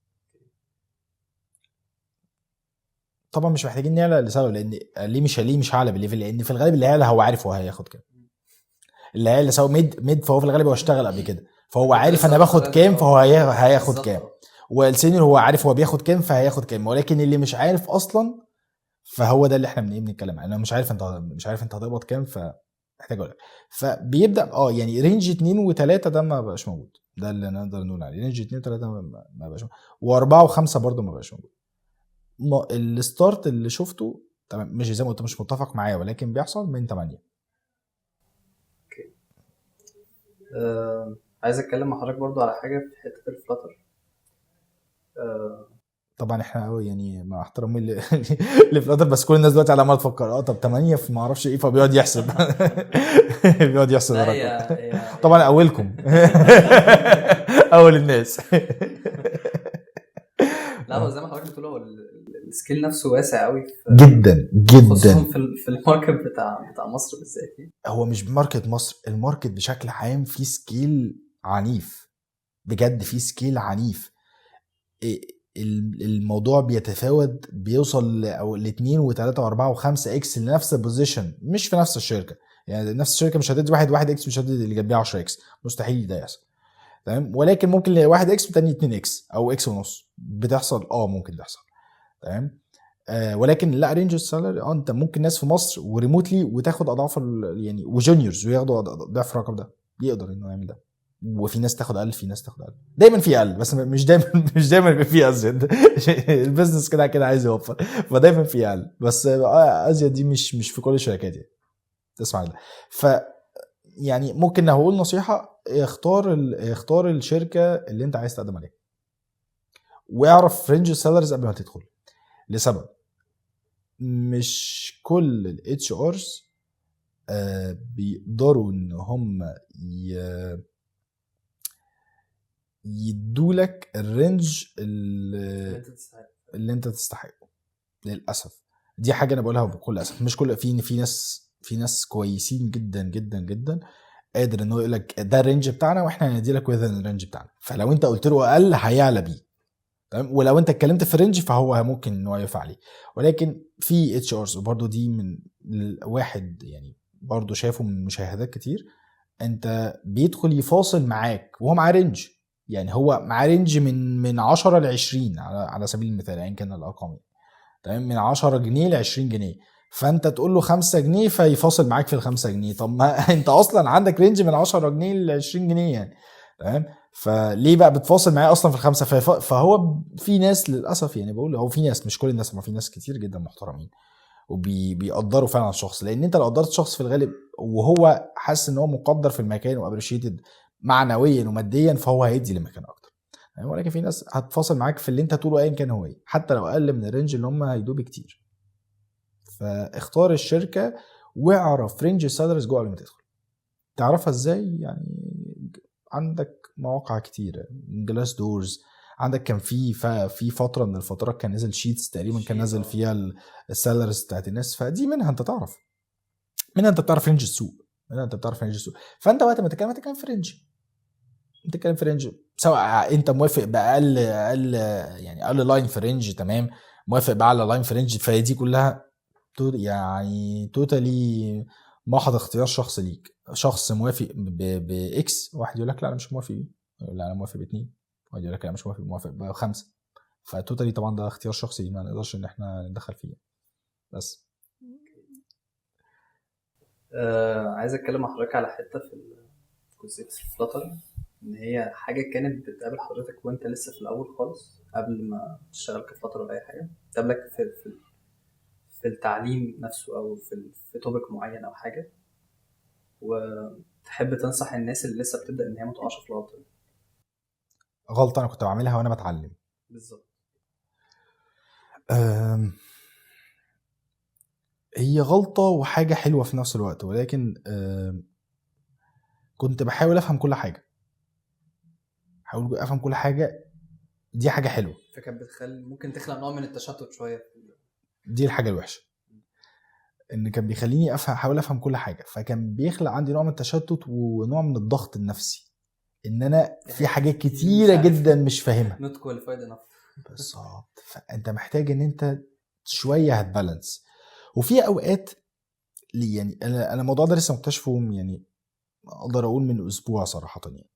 طبعا مش محتاجين نعلى لسبب، لان ليه مش هعلى بالليفل، لان في الغالب اللي هيعلى هو عارف هو هياخد كام. اللي هيعلى سواء ميد فهو في الغالب هو اشتغل قبل كده، فهو عارف انا باخد كام فهو هياخد كام. والسينيور هو عارف هو بياخد كام فهياخد كام. ولكن اللي مش عارف اصلا فهو ده اللي احنا بنتكلم عنه. انا مش عارف انت هتقبض كام، فمحتاج اقول لك. فبيبدا يعني رينج 2 و3 ده ما بقاش موجود، ده اللي نقدر نقول عليه. رينج 2 و3 ما بقاش موجود، و4 و5 برده ما بقاش موجود. الستارت اللي شفته تمام، مش زي ما قلت مش متفق معايا، ولكن بيحصل من 8. اوكي، عايز اتكلم مع حضرتك برضو على حاجه في حته الفلاتر. طبعا احنا يعني مع احترامي لفلاتر، بس كل الناس دلوقتي على ما تفكر طب 8 في ما اعرفش ايه، فبيقعد يحسب بيقعد يحسب الرقم. طبعا اولكم اول الناس. لا هو زي ما حضرتك بتقول، هو السكيل نفسه واسع قوي جدا جدا، خصوصا في الماركت بتاع مصر بالذات. هو مش ماركت مصر، الماركت بشكل عام فيه سكيل عنيف بجد، فيه سكيل عنيف. الموضوع بيتفاوت، بيوصل ل 2 و3 و4 و5 اكس لنفس البوزيشن، مش في نفس الشركه. يعني نفس الشركه مش هتدي واحد اكس مش هتدي اللي جنبيه 10 اكس، مستحيل ده يحصل. تمام، ولكن ممكن واحد اكس والتاني 2 اكس او اكس ونص بتحصل، ممكن تحصل. تمام، ولكن لا رينج السالري انت ممكن ناس في مصر وريموتلي وتاخد اضعاف يعني، وجونيورز وياخدوا ضعف الرقم ده، يقدر انه يعمل ده. وفي ناس تاخد اقل، في ناس تاخد اقل، دايما في اقل، بس مش دايما بيبقى في ازيد. البيزنس كده عايز يوفر، فدايما في اقل، بس ازيد دي مش في كل الشركات يعني. تسمع ده. ف يعني ممكن هقول نصيحه، اختار الشركه اللي انت عايز تقدم عليها، واعرف رينج السالاريز قبل ما تدخل. لسبب مش كل الاتش ارز بيقدروا ان هم يدولك الرينج اللي انت تستحقه. للاسف دي حاجه انا بقولها بكل اسف، مش كل في ناس كويسين جدا جدا جدا قادر انه يقول لك ده الرينج بتاعنا واحنا هندي لك وذن الرينج بتاعنا، فلو انت قلت له اقل هيعلى بيه. تمام، ولو انت اتكلمت في الرينج فهو ممكن انه يوافق عليه. ولكن في اتش ارز برضو دي من واحد يعني برضو شافه من مشاهدات كتير، انت بيدخل يفاصل معاك وهو معاه رينج، يعني هو معاه رينج من 10 ل 20 على سبيل المثال، يعني كان الارقام تمام من 10 جنيه ل 20 جنيه، فانت تقول له 5 جنيه فيفاصل معاك في ال5 جنيه. طب ما انت اصلا عندك رينج من 10 جنيه ل 20 جنيه يعني، تمام؟ فليه بقى بتفاصل معايا اصلا في ال5؟ فهو في ناس للاسف، يعني بقول هو في ناس، مش كل الناس، ما في ناس كتير جدا محترمين وبيقدروا فعلا الشخص، لان انت لو قدرت شخص في الغالب وهو حاسس ان هو مقدر في المكان وابريشيتد معنويا وماديا، فهو هيدي للمكان اكتر يعني. ولكن في ناس هتفاصل معاك في اللي انت تقوله ايا كان هو ايه، حتى لو اقل من الرينج اللي هم هيدوه بكتير. فاختار الشركه واعرف رينج السالاريز جوه قبل ما تدخل. تعرفها ازاي؟ يعني عندك مواقع كتيره، جلاس دورز، عندك كان في فتره من الفترات كان نزل شيتس تقريبا، كان نزل فيها السالاريز بتاعت الناس، فدي منها انت تعرف، منها انت بتعرف رينج السوق، منها انت بتعرف رينج السوق. فانت وقت ما تتكلم في رينج، انت تتكلم في رينج، سواء انت موافق باقل يعني اقل لاين في رينج، تمام، موافق باعلى لاين في رينج، فدي كلها يعني توتالي محض اختيار شخص ليك. شخص موافق باكس، واحد يقول لك لا انا مش موافق بيه، لا انا موافق ب2، واحد يقول لك لا مش موافق ب5. فتوتالي طبعا ده اختيار شخصي، ما نقدرش ان احنا ندخل فيه بس. عايز اتكلم مع حضرتك على حته في جزئيه الفلاتر، ان هي حاجه كانت بتقابل حضرتك وانت لسه في الاول خالص قبل ما تشتغل كفلاتر ولا اي حاجه، بتقابلك في التعليم نفسه او في توبك معين او حاجه، وتحب تنصح الناس اللي لسه بتبدا ان هي ما تقعش في الغلطه دي؟ غلطه انا كنت بعملها وانا بتعلم بالظبط. هي غلطه وحاجه حلوه في نفس الوقت، ولكن كنت بحاول افهم كل حاجه، حاول افهم كل حاجه، دي حاجه حلوه، فكانت ممكن تخلق نوع من التشتت شويه. دي الحاجه الوحشه، ان كان بيخليني احاول افهم كل حاجه، فكان بيخلق عندي نوع من التشتت ونوع من الضغط النفسي، ان انا في حاجات كتيره جدا مش فاهمها. not qualified enough. بالظبط. فانت محتاج ان انت شويه هتبالانس. وفي اوقات يعني انا الموضوع ده لسه مكتشفه، يعني اقدر اقول من اسبوع صراحه، يعني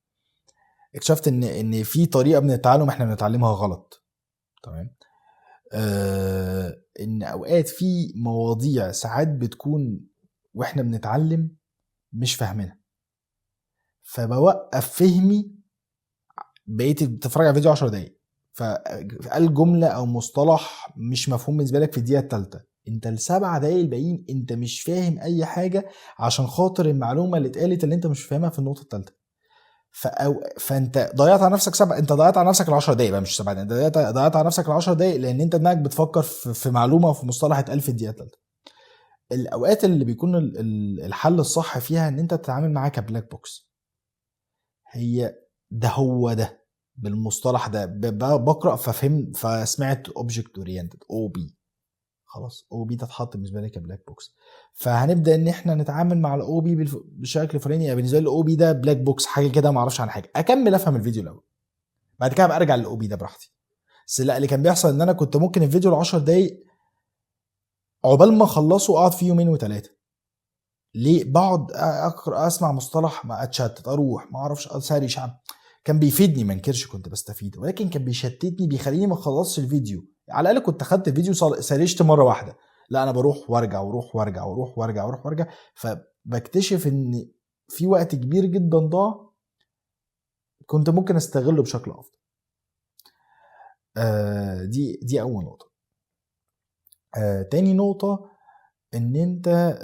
اكتشفت ان في طريقه من التعلم احنا بنتعلمها غلط، تمام؟ ان اوقات في مواضيع ساعات بتكون واحنا بنتعلم مش فاهمينها، فبوقف فهمي، بقيت بتتفرج على فيديو 10 دقايق فقال جمله او مصطلح مش مفهوم بالنسبه لك في الدقيقه الثالثه، انت ال7 دقايق الباقيين انت مش فاهم اي حاجه عشان خاطر المعلومه اللي اتقالت اللي انت مش فاهمها في النقطه الثالثه. فانت ضيعت على نفسك انت ضيعت على نفسك ال10 دقايق بقى، مش 7 دقايق، انت ضيعت على نفسك ال10 دقايق لان انت دماغك بتفكر في معلومه وفي مصطلح اتقال في الدقيقه الثالثه. الاوقات اللي بيكون الحل الصح فيها ان انت تتعامل معاها كبلاك بوكس. هي هو ده بالمصطلح ده بقرا ففهم فسمعت اوبجكت اورينتد OB، خلاص OB ده اتحط بالنسبه لي كبلاك بوكس، فهنبدا ان احنا نتعامل مع الOB بالشكل الفلاني. يعني بالنسبه لي الOB ده بلاك بوكس، حاجه كده ما اعرفش عن حاجه، اكمل افهم الفيديو الاول بعد كده ارجع للOB ده براحتي. بس لا، اللي كان بيحصل ان انا كنت ممكن الفيديو ال10 دقايق عقبال ما اخلصه اقعد فيه يومين وثلاثه. ليه؟ بقعد اقرا اسمع مصطلح ما اتشتت، اروح ما اعرفش اساري شعب. كان بيفيدني ما انكرش كنت بستفيد، ولكن كان بيشتتني، بيخليني ما اخلصش الفيديو. على الاقل كنت خدت الفيديو سرشت مره واحده، لا انا بروح وارجع واروح وارجع واروح وارجع واروح وارجع، فبكتشف ان في وقت كبير جدا ضاع كنت ممكن استغله بشكل افضل. دي اول نقطه. تاني نقطه ان انت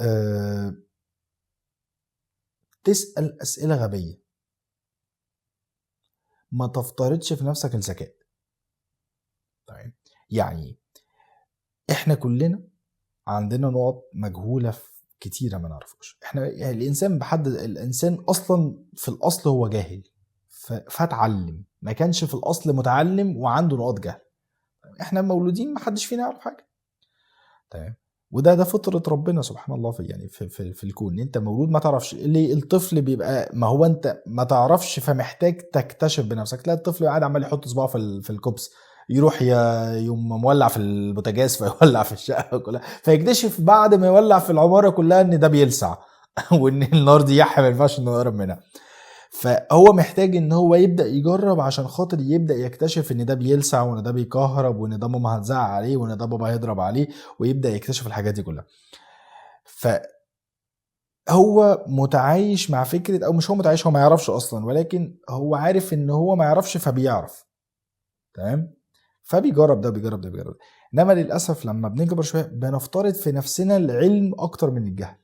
تسال اسئله غبيه، ما تفترضش في نفسك الذكاء. طيب يعني احنا كلنا عندنا نقط مجهوله كتيره ما نعرفوش. احنا يعني الانسان الانسان اصلا في الاصل هو جاهل، فاتعلم، ما كانش في الاصل متعلم وعنده نقاط جهل. احنا مولودين ما حدش فينا يعرف حاجه، تمام؟ وده فطره ربنا سبحان الله في الكون. انت مولود ما تعرفش. اللي الطفل بيبقى، ما هو انت ما تعرفش فمحتاج تكتشف بنفسك. تلاقي الطفل قاعد عمال يحط صباعه في الكوبس، يروح يوم مولع في البوتاجاز فيولع في الشقه كلها، فيكتشف بعد ما يولع في العماره كلها ان ده بيلسع وان النار دي يحيى ما ينفعش انه يقرب منها. فهو محتاج ان هو يبدا يجرب عشان خاطر يبدا يكتشف ان ده بيلسع وان ده بيكهرب وان ده ماما هتزعق عليه وان ده بابا هيضرب عليه، ويبدا يكتشف الحاجات دي كلها. فهو متعايش مع فكره، او مش هو متعايش، هو ما يعرفش اصلا، ولكن هو عارف ان هو ما يعرفش فبيعرف. تمام. فبيجرب ده بيجرب ده بيجرب ده. انما للاسف لما بنكبر شويه بنفترض في نفسنا العلم اكتر من الجهل.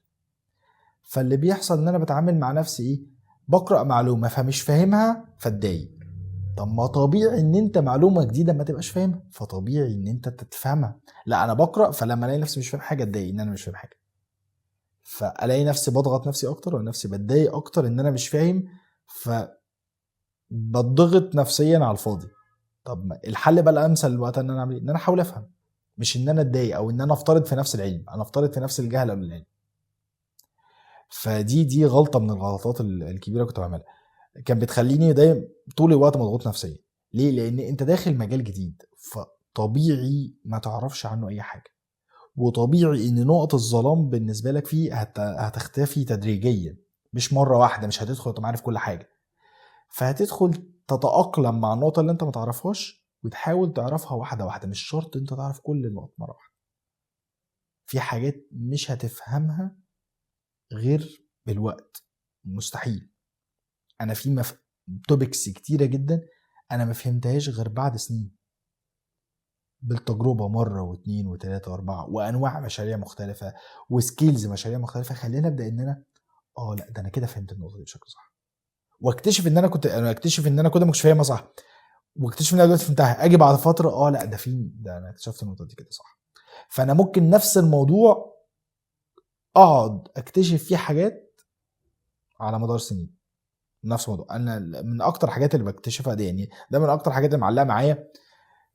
فاللي بيحصل ان انا بتعامل مع نفسي ايه، بقرا معلومه فمش فاهمها فاتضايق. طب ما طبيعي ان انت معلومه جديده ما تبقاش فاهمها، فطبيعي ان انت تتفهمها. لا انا بقرا فلما الاقي نفسي مش فاهم حاجه اتضايق ان انا مش فاهم حاجه، فالاقي نفسي بضغط نفسي اكتر ونفسي بتضايق اكتر ان انا مش فاهم، فبضغط نفسيا على الفاضي. طب ما الحل بقى الامثل الوقت ان انا اعمل ان انا احاول افهم، مش ان انا اتضايق او ان انا افترض في نفس العلم، انا افترض في نفس الجهل او العلم. فدي غلطه من الغلطات الكبيره كنت بعملها، كان بتخليني دايما طول الوقت مضغوط نفسيا. ليه؟ لان انت داخل مجال جديد فطبيعي ما تعرفش عنه اي حاجه، وطبيعي ان نقط الظلام بالنسبه لك فيه هتختفي تدريجيا، مش مره واحده، مش هتدخل تبقى عارف كل حاجه. فهتدخل تتاقلم مع النقطه اللي انت ما تعرفهاش وتحاول تعرفها واحده واحده. مش شرط انت تعرف كل النقط مره واحده، في حاجات مش هتفهمها غير بالوقت، مستحيل. انا في توبكس كتيره جدا انا ما فهمتهاش غير بعد سنين بالتجربه، مره واثنين وثلاثه واربعه، وانواع مشاريع مختلفه وسكيلز مشاريع مختلفه. خلينا ابدا ان انا لا ده انا كده فهمت النقطه دي بشكل صح، واكتشف ان انا كنت مش فاهمها صح، واكتشف ان انا دلوقتي فهمتها. اجي بعد فتره لا ده انا اكتشفت النقطه دي كده صح. فانا ممكن نفس الموضوع اقعد اكتشف فيه حاجات على مدار سنين. نفس الموضوع انا من اكتر حاجات اللي بكتشفها دي، يعني ده من اكتر حاجات اللي معلقه معايا،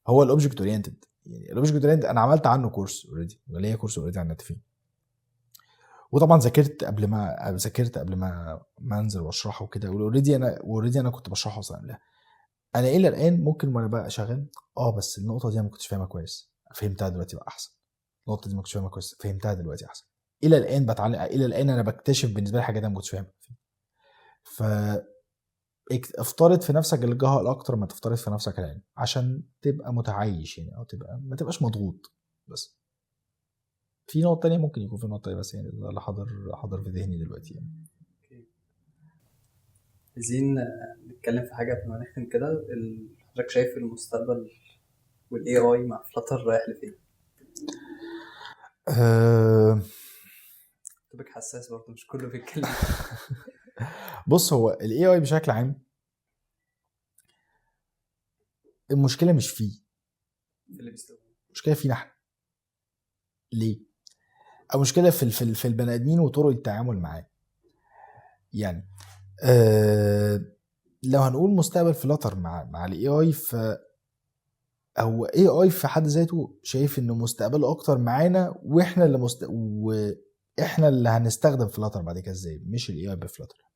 هو الاوبجكت اورينتد. يعني الاوبجكت اورينتد انا عملت عنه كورس اوريدي، ولا هي كورس اوريدي على النت فيه، وطبعا ذاكرت قبل ما انزل واشرحه وكده. اوريدي انا كنت بشرحه اصلا قبلها. انا الى الان ممكن وانا بقى شغال بس النقطه دي انا ما كنتش فاهمها كويس، فهمتها دلوقتي بقى احسن. النقطه دي ما كنتش فاهمها كويس، فهمتها دلوقتي احسن. الى الان بتعلم، الى الان انا بكتشف بالنسبه لي حاجات انا ما كنتش فاهمها. ف افترض في نفسك الجهل اكتر ما تفترض في نفسك العلم، عشان تبقى متعايش يعني، او تبقى ما تبقاش مضغوط. بس في نقطه تانية، ممكن يكون في نقطه تانية بس يعني ده اللي حاضر في ذهني دلوقتي يعني. عايزين نتكلم في حاجه قبل ما نختم كده. حضرتك شايف المستقبل والاي اي مع فلاتر رايح لفين؟ توبك حساس برضه، مش كله بيتكلم. بص، هو الاي اي بشكل عام المشكله مش فيه، اللي بيستخدم المشكله فينا احنا. ليه؟ او مشكله في البني ادمين وطرق التعامل معاه. يعني لو هنقول مستقبل فلاتر مع الاي اي، ف هو اي اي في حد ذاته شايف انه مستقبله اكتر معانا، واحنا اللي هنستخدم فلاتر بعد كده ازاي، مش الاي اي بفلاتر.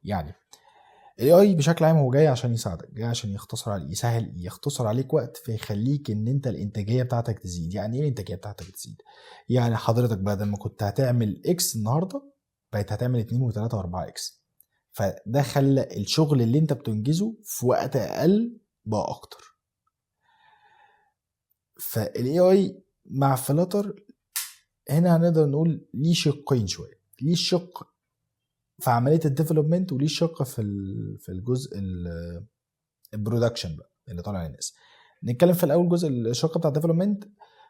يعني الاي اي بشكل عام هو جاي عشان يساعدك، جاي عشان يختصر عليك وقت، فيخليك ان انت الانتاجيه بتاعتك تزيد. يعني ايه الانتاجيه بتاعتك تزيد؟ يعني حضرتك بدل ما كنت هتعمل اكس النهارده بقيت هتعمل 2 و3 و4 اكس، فده خلى الشغل اللي انت بتنجزه في وقت اقل بقى اكتر. فالاي اي مع فلاتر هنا هنقدر نقول ليه شقين شويه، ليه شق في عمليه الديفلوبمنت، وليه شق في الجزء البرودكشن بقى اللي طالع للناس. نتكلم في الاول جزء الشق بتاع الديفلوبمنت،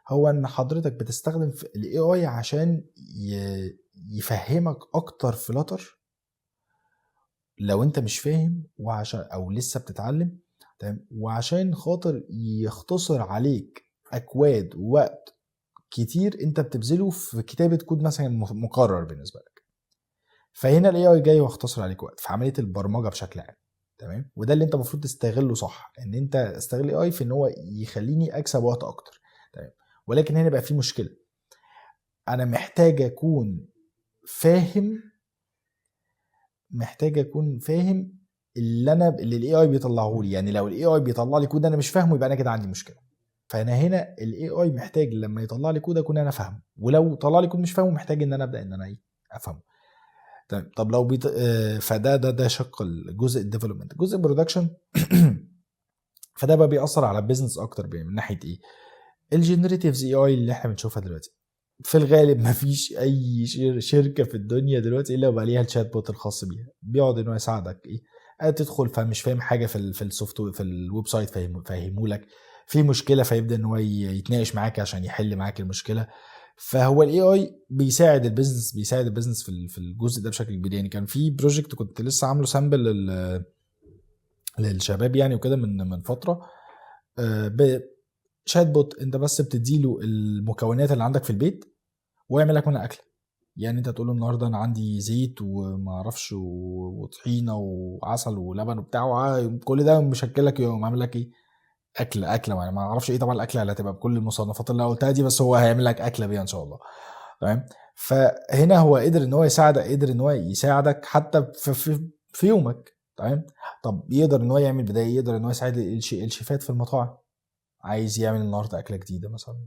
هو ان حضرتك بتستخدم الاي اي عشان يفهمك اكتر فلاتر لو انت مش فاهم، وعشان او لسه بتتعلم. تمام. وعشان خاطر يختصر عليك اكواد ووقت كتير انت بتبذله في كتابه كود مثلا مقرر بالنسبه لك. فهنا الاي اي جاي واختصر عليك وقت في عمليه البرمجه بشكل عام. تمام. وده اللي انت المفروض تستغله صح، ان انت استغل الاي اي في ان هو يخليني اكسب وقت اكتر. تمام. ولكن هنا بقى في مشكله، انا محتاج اكون فاهم اللي الاي اي بيطلعه لي. يعني لو الاي اي بيطلع لي كود انا مش فاهمه يبقى انا كده عندي مشكله. فانا هنا الاي اي محتاج لما يطلع لي كود اكون انا فاهمه، ولو طلع لي كود مش فاهمه محتاج ان انا ابدا ان انا افهمه. تمام. طب لو فده شق الجزء الديفلوبمنت. جزء البرودكشن فده بقى بيأثر على البيزنس اكتر من ناحيه ايه؟ الجنريتيفز اي اي اللي احنا بنشوفها دلوقتي. في الغالب ما فيش اي شركه في الدنيا دلوقتي الا وبقى ليها الشات بوت الخاص بيها، بيقعد انه يساعدك ايه، تدخل فمش فاهم حاجه في السوفت وير في الويب سايت فهمه لك، في مشكله فيبدا ان هو يتناقش معاك عشان يحل معاك المشكله. فهو الاي اي بيساعد البيزنس في الجزء ده بشكل كبير. يعني كان في بروجكت كنت لسه عامله سامبل للشباب يعني وكده من فتره، شات بوت انت بس بتديله المكونات اللي عندك في البيت ويعمل لك منها اكل. يعني انت تقول له النهارده انا عندي زيت وما اعرفش وطحينه وعسل ولبن وبتاع كل ده مشكل لك يوم عامل لك ايه، اكله يعني ما اعرفش ايه طبعا الاكله اللي هتبقى بكل المصنفات اللي قلتها دي، بس هو هيعمل لك اكله بيها ان شاء الله. تمام. فهنا هو قدر ان هو يساعدك حتى في يومك. تمام. طب يقدر ان هو يعمل بدايه، يقدر ان هو يساعد الشيفات في المطاعم، عايز يعمل النهارده اكله جديده مثلا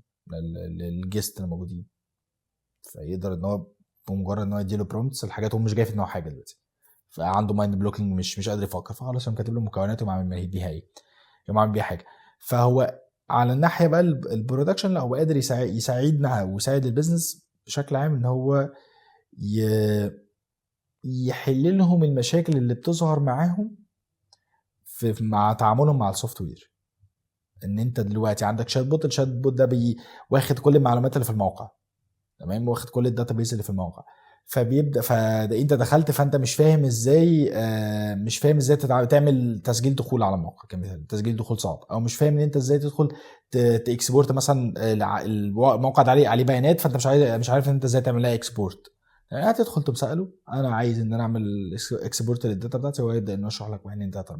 للجيست اللي موجودين، فيقدر ان هو بمجرد ان هو يديله برومتس الحاجات هو مش جاي في دماغه حاجه دلوقتي، فعنده مايند بلوكينج مش قادر يفكر، فخلاص كاتب له مكونات وعامل بيها ايه، يعمل بيها حاجه. فهو على الناحيه بقى البرودكشن لا، هو قادر يساعدنا ويساعد البيزنس بشكل عام ان هو يحل لهم المشاكل اللي بتظهر معاهم مع تعاملهم مع السوفت وير. ان انت دلوقتي عندك شات بوت، الشات بوت ده واخد كل المعلومات اللي في الموقع، تمام، واخد كل الداتابيز اللي في الموقع، فبيبدا فانت دخلت فانت مش فاهم ازاي تعمل تسجيل دخول على الموقع كمثال. تسجيل دخول صعب، او مش فاهم ان انت ازاي تدخل تاكسبورت مثلا الموقع ده عليه بيانات، فانت مش عارف ان انت ازاي تعمل لها اكسبورت. يعني هتدخل تساله انا عايز ان انا اعمل اكسبورت للداتا بتاعتي، وهو يبدا انه يشرح لك 1 2 3 4،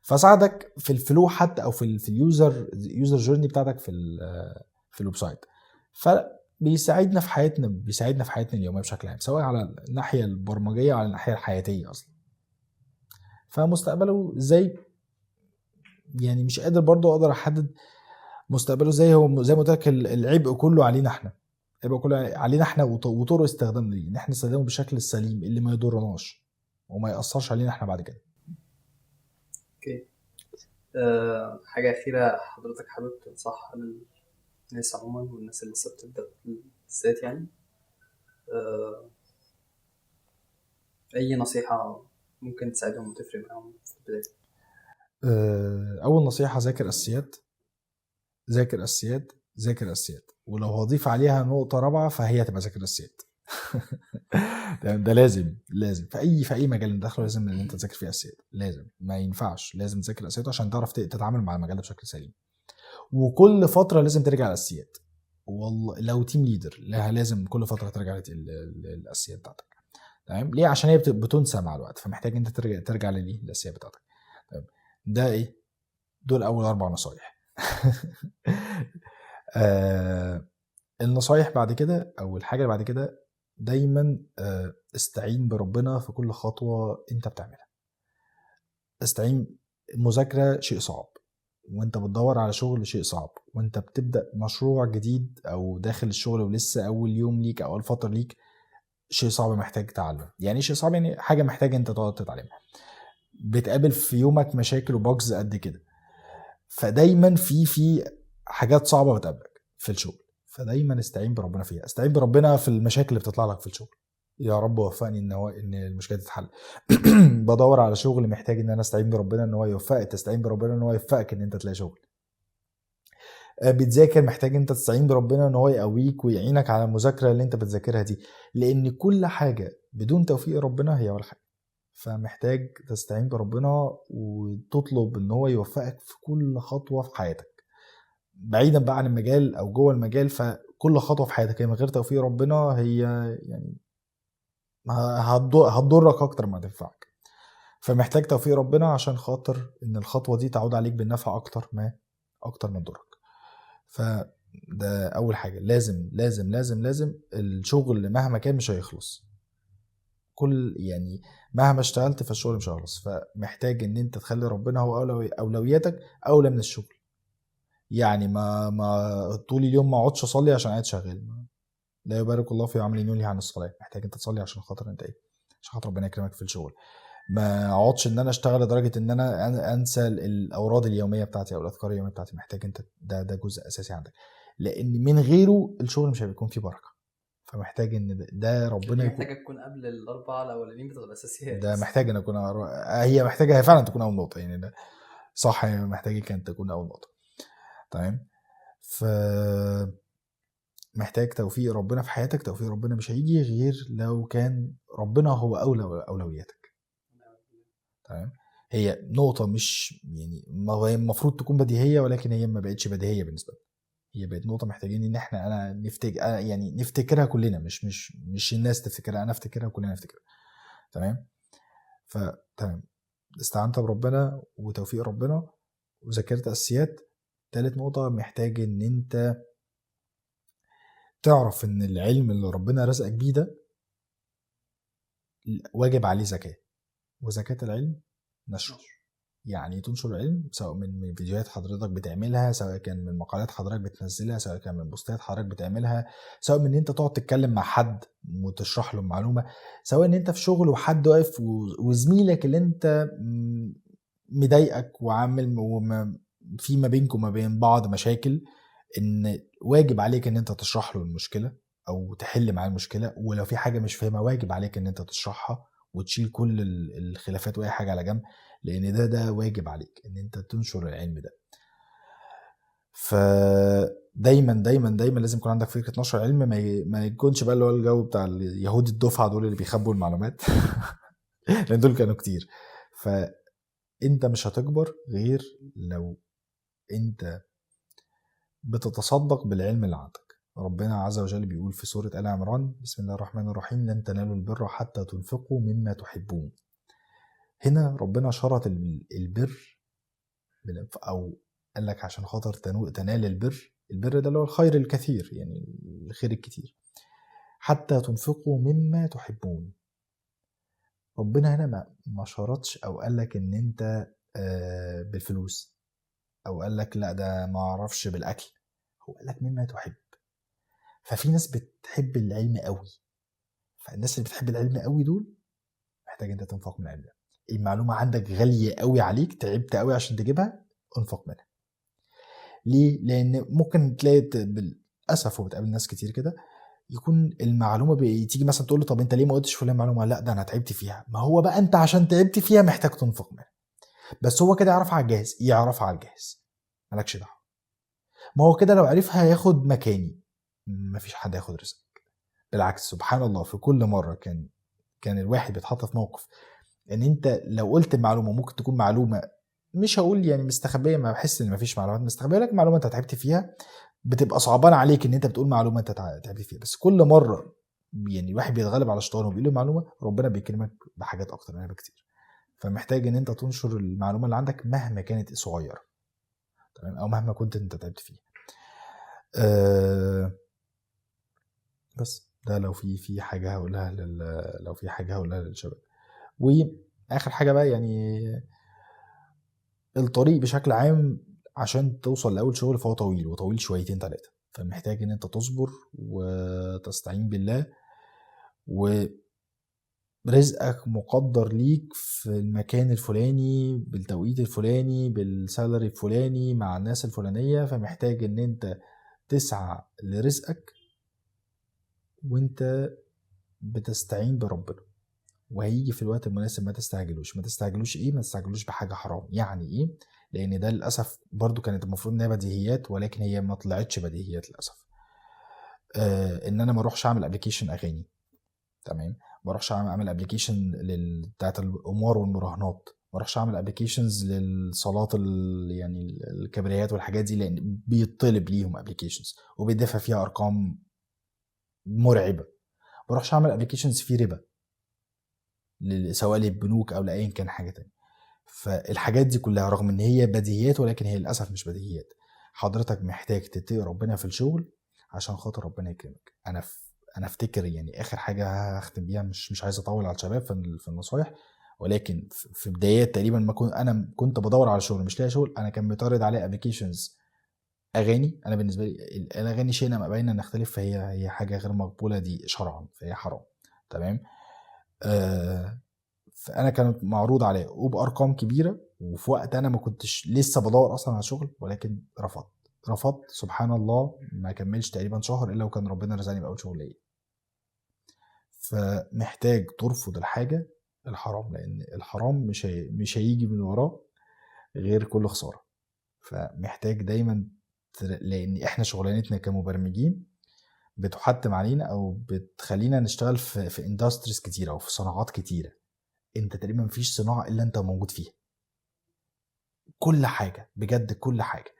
فساعدك في الفلو حتى او في اليوزر جيرني بتاعتك في الويب سايت. بيساعدنا في حياتنا اليوميه بشكل عام، سواء على الناحيه البرمجيه او على الناحيه الحياتيه اصلا. فمستقبله ازاي يعني مش قادر برضو اقدر احدد مستقبله ازاي. هو زي ما قلت لك العبء كله علينا احنا، وطرق استخدامنا ليه ان احنا نستخدمه بالشكل السليم اللي ما يضرناش وما ياثرش علينا احنا بعد كده. اوكي. حاجه اخيره حضرتك حابب تنصحها للناس عموما والناس اللي لسه بتبدا بالذات يعني، اي نصيحه ممكن تساعدهم وتفرق معاهم في البدايه؟ اول نصيحه ذاكر اساسيات، ولو هضيف عليها نقطه رابعه فهي تبقى ذاكر اساسيات. ده لازم في اي مجال انت داخله لازم ان انت تذاكر فيه اساسيات، لازم ما ينفعش، لازم تذاكر اساسيات عشان تعرف تتعامل مع المجال ده بشكل سليم. وكل فتره لازم ترجع الاساسيات، والله لو تيم ليدر لازم كل فتره ترجع الاساسيات بتاعتك. تمام. ليه؟ عشان هي بتنسى مع الوقت، فمحتاج انت ترجع للاساسيات بتاعتك. ده ايه؟ دول اول 4 نصايح. النصايح بعد كده او الحاجه اللي بعد كده، دايما استعين بربنا في كل خطوه انت بتعملها. المذاكره شيء صعب، وانت بتدور على شغل شيء صعب، وانت بتبدا مشروع جديد او داخل الشغل ولسه اول يوم ليك او اول فتره ليك، شيء صعب محتاج تعلم. يعني شيء صعب يعني حاجه محتاج انت تقعد تتعلمها، بتقابل في يومك مشاكل وباجز قد كده، فدايما في حاجات صعبه بتقابلك في الشغل، فدايما استعين بربنا فيها. استعين بربنا في المشاكل اللي بتطلع لك في الشغل، يا رب وفقني ان المشكله تتحل. بدور على شغل محتاج ان انا استعين بربنا ان هو يوفقك، تستعين بربنا ان هو يوفقك ان انت تلاقي شغل. بتذاكر محتاج انت تستعين بربنا ان هو يقويك ويعينك على المذاكره اللي انت بتذاكرها دي، لان كل حاجه بدون توفيق ربنا هي ولا حاجه. فمحتاج تستعين بربنا وتطلب ان هو يوفقك في كل خطوه في حياتك، بعيدا بقى عن المجال او جوه المجال. فكل خطوه في حياتك هي من غير توفيق ربنا هي يعني هتضرك اكتر ما تنفعك. فمحتاج توفيق ربنا عشان خاطر ان الخطوه دي تعود عليك بالنفع اكتر من ضرك. فده اول حاجه، لازم لازم لازم لازم الشغل مهما كان مش هيخلص، يعني مهما اشتغلت فالشغل مش هيخلص. فمحتاج ان انت تخلي ربنا هو اولوياتك اولى من الشغل. يعني ما طول اليوم ما اقعدش اصلي عشان قاعد شغال، لا يبارك الله في عمل ينهي عن الصلاه. محتاج انت تصلي عشان خاطر انت ايه عشان خاطر ربنا يكرمك في الشغل. ما اقعدش ان انا اشتغل لدرجه ان انا انسى الاوراد اليوميه بتاعتي او الاذكار اليوميه بتاعتي. محتاج انت ده جزء اساسي عندك، لان من غيره الشغل مش هيكون فيه بركه. فمحتاج ان ده ربنا دي يكون، محتاجه تكون قبل الاربعه الاولانيين بتوع الاساسيات. ده محتاج ان اكون هي محتاجه، هي فعلا تكون اول نقطه يعني. ده صح، هي محتاجه كانت تكون اول نقطه. تمام. ف محتاج توفيق ربنا في حياتك. توفيق ربنا مش هيجي غير لو كان ربنا هو اولوياتك. تمام. هي نقطة مش يعني المفروض تكون بديهية، ولكن هي ما بقتش بديهية بالنسبة لي. هي بقت نقطة محتاجين ان احنا يعني نفتكرها كلنا، مش الناس تفتكرها، انا افتكرها وكلنا نفتكرها. تمام. فتمام، استعنت بربنا وتوفيق ربنا وذاكرت اساسيات. تالت نقطة، محتاج ان انت تعرف ان العلم اللي ربنا رزقك بيه ده واجب عليه زكاة، وزكاة العلم نشره. يعني تنشر العلم سواء من فيديوهات حضرتك بتعملها، سواء كان من مقالات حضرتك بتنزلها، سواء كان من بوستات حضرتك بتعملها، سواء من ان انت تقعد تتكلم مع حد وتشرح له المعلومة، سواء ان انت في شغل وحد واقف وزميلك اللي انت مضايقك وعامل في ما بينكم وما بين بعض مشاكل، ان واجب عليك ان انت تشرح له المشكلة او تحل معاه المشكلة. ولو في حاجة مش فاهمها واجب عليك ان انت تشرحها وتشيل كل الخلافات واي حاجة على جنب، لان ده واجب عليك ان انت تنشر العلم ده. فدايما دايما دايما لازم يكون عندك فكرة نشر علم، ما يكونش بقى اللي هو الجو بتاع اليهود الدفعة دول اللي بيخبوا المعلومات لان دول كانوا كتير. فانت مش هتكبر غير لو انت بتتصدق بالعلم اللي عندك. ربنا عز وجل بيقول في سورة آل عمران: بسم الله الرحمن الرحيم، لن تنالوا البر حتى تنفقوا مما تحبون. هنا ربنا شرط البر او قال لك عشان خاطر تنال البر ده اللي هو الخير الكثير، يعني الخير الكتير، حتى تنفقوا مما تحبون. ربنا هنا ما شرطش او قال لك ان انت بالفلوس، او قال لك لا ده ما اعرفش بالاكل، هو قال لك مما تحب. ففي ناس بتحب العلم قوي، فالناس اللي بتحب العلم قوي دول محتاج انت تنفق من علمها. المعلومه عندك غاليه قوي عليك، تعبت قوي عشان تجيبها، انفق منها. ليه؟ لان ممكن تلاقي بالاسف وبتقابل ناس كتير كده، يكون المعلومه تيجي مثلا تقول له طب انت ليه ما قلتش فلان معلومه؟ لا ده انا تعبت فيها. ما هو بقى انت عشان تعبت فيها محتاج تنفق منها. بس هو كده يعرفها على الجاهز، يعرفها على الجاهز، مالكش دعوه. ما هو كده لو عرفها هياخد مكاني، مفيش حد هياخد رزقك. بالعكس، سبحان الله، في كل مره كان الواحد بيتحط في موقف ان انت لو قلت معلومه ممكن تكون معلومه، مش هقول يعني مستخبيه، ما بحس ان مفيش معلومات مستخبيه، لكن معلومه انت تعبت فيها بتبقى صعبان عليك ان انت بتقول معلومه انت تعبت فيها. بس كل مره يعني الواحد بيتغلب على الشيطان وبيقول له معلومه، ربنا بيكرمك بحاجات اكتر منها بكتير. فمحتاج ان انت تنشر المعلومه اللي عندك مهما كانت صغيره، تمام، او مهما كنت انت تعبت فيها. بس ده لو في حاجه هقولها لو في حاجه هقولها للشباب. واخر حاجه بقى، يعني الطريق بشكل عام عشان توصل لاول شغل فهو طويل، وطويل شويتين 3. فمحتاج ان انت تصبر وتستعين بالله، ورزقك مقدر ليك في المكان الفلاني بالتوقيت الفلاني بالسالري الفلاني مع الناس الفلانية. فمحتاج ان انت تسعى لرزقك وانت بتستعين بربنا، وهيجي في الوقت المناسب. ما تستعجلوش ايه؟ ما تستعجلوش بحاجة حرام. يعني ايه؟ لان ده للأسف برضو كانت المفروض انها بديهيات، ولكن هي ما طلعتش بديهيات للأسف. ان انا ما اروحش اعمل ابليكيشن اغاني، تمام، ما اروحش اعمل ابليكيشن بتاعت القمار والمراهنات، ما اروحش اعمل ابليكيشنز للصالات يعني الكبريات والحاجات دي، لان بيطلب ليهم ابليكيشنز وبيدفع فيها ارقام مرعبه. ما اروحش اعمل ابليكيشنز فيه ربا، سواء للبنوك او لاي كان حاجه تانية. فالحاجات دي كلها رغم ان هي بديهيات، ولكن هي للاسف مش بديهيات. حضرتك محتاج تتقي ربنا في الشغل عشان خاطر ربنا يكرمك. انا افتكر يعني اخر حاجه هختم بيها، مش عايز اطول على الشباب في النصايح، ولكن في بدايات تقريبا ما كنت بدور على شغل مش لاقي شغل، انا كان بيتعرض عليه ابلكيشنز اغاني. انا بالنسبه لي الاغاني شيء ما بيننا نختلف، فهي حاجه غير مقبوله دي شرعا، فهي حرام، تمام. فانا كانت معروض عليا وبارقام كبيره، وفي وقت انا ما كنتش لسه بدور اصلا على شغل، ولكن رفضت سبحان الله. ما كملش تقريبا شهر الا وكان ربنا رزقني باول شغل ليا. فمحتاج ترفض الحاجه الحرام، لان الحرام مش هيجي من وراه غير كل خساره. فمحتاج دايما لان احنا شغلانتنا كمبرمجين بتحتم علينا او بتخلينا نشتغل في اندستريز كتيره او في صناعات كتيره. انت تقريبا مفيش صناعه الا انت موجود فيها، كل حاجه بجد كل حاجه.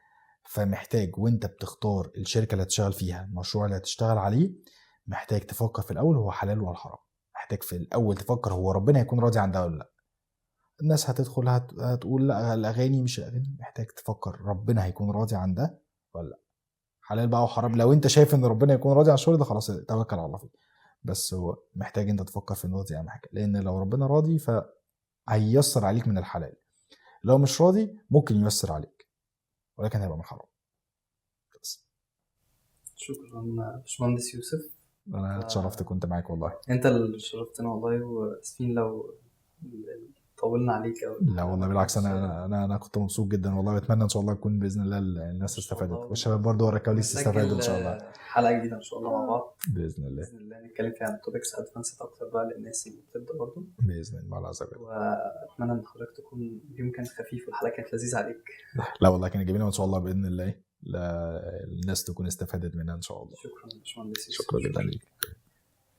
فمحتاج وانت بتختار الشركه اللي هتشتغل فيها، المشروع اللي هتشتغل عليه، محتاج تفكر في الاول هو حلال ولا حرام. محتاج في الاول تفكر هو ربنا هيكون راضي عن ده ولا لا. الناس هتدخل هتقول لا الاغاني مش الاغاني، محتاج تفكر ربنا هيكون راضي عن ده ولا لا. حلال بقى وحرام، لو انت شايف ان ربنا يكون راضي عن الشغل ده خلاص توكل على الله فيه. بس هو محتاج انت تفكر في النقطه دي اهم حاجه، لان لو ربنا راضي فهييسر عليك من الحلال، لو مش راضي ممكن ييسر عليك ولكن هيبقى من حرام بس. شكرا باشمهندس يوسف. انا اتشرفت كنت معاك والله. انت اللي شرفتنا والله، واسفين لو طولنا عليك أو لا والله بالعكس، انا كنت مبسوط جدا والله، واتمنى ان شاء الله يكون باذن الله الناس استفادت والشباب برضه وركاولي استفادوا ان شاء الله. حلقه جديده ان شاء الله مع بعض باذن الله نتكلم فيها عن توبكس ادفانسد اكتر بقى للناس اللي بتبدا برضه باذن الله عز وجل. واتمنى ان حضرتك تكون اليوم كان خفيف والحلقه كانت لذيذه عليك. لا والله كانت جميله وان شاء الله باذن الله الناس تكون استفادت منها ان شاء الله. شكرا باشمهندس. شكرا جدا ليك.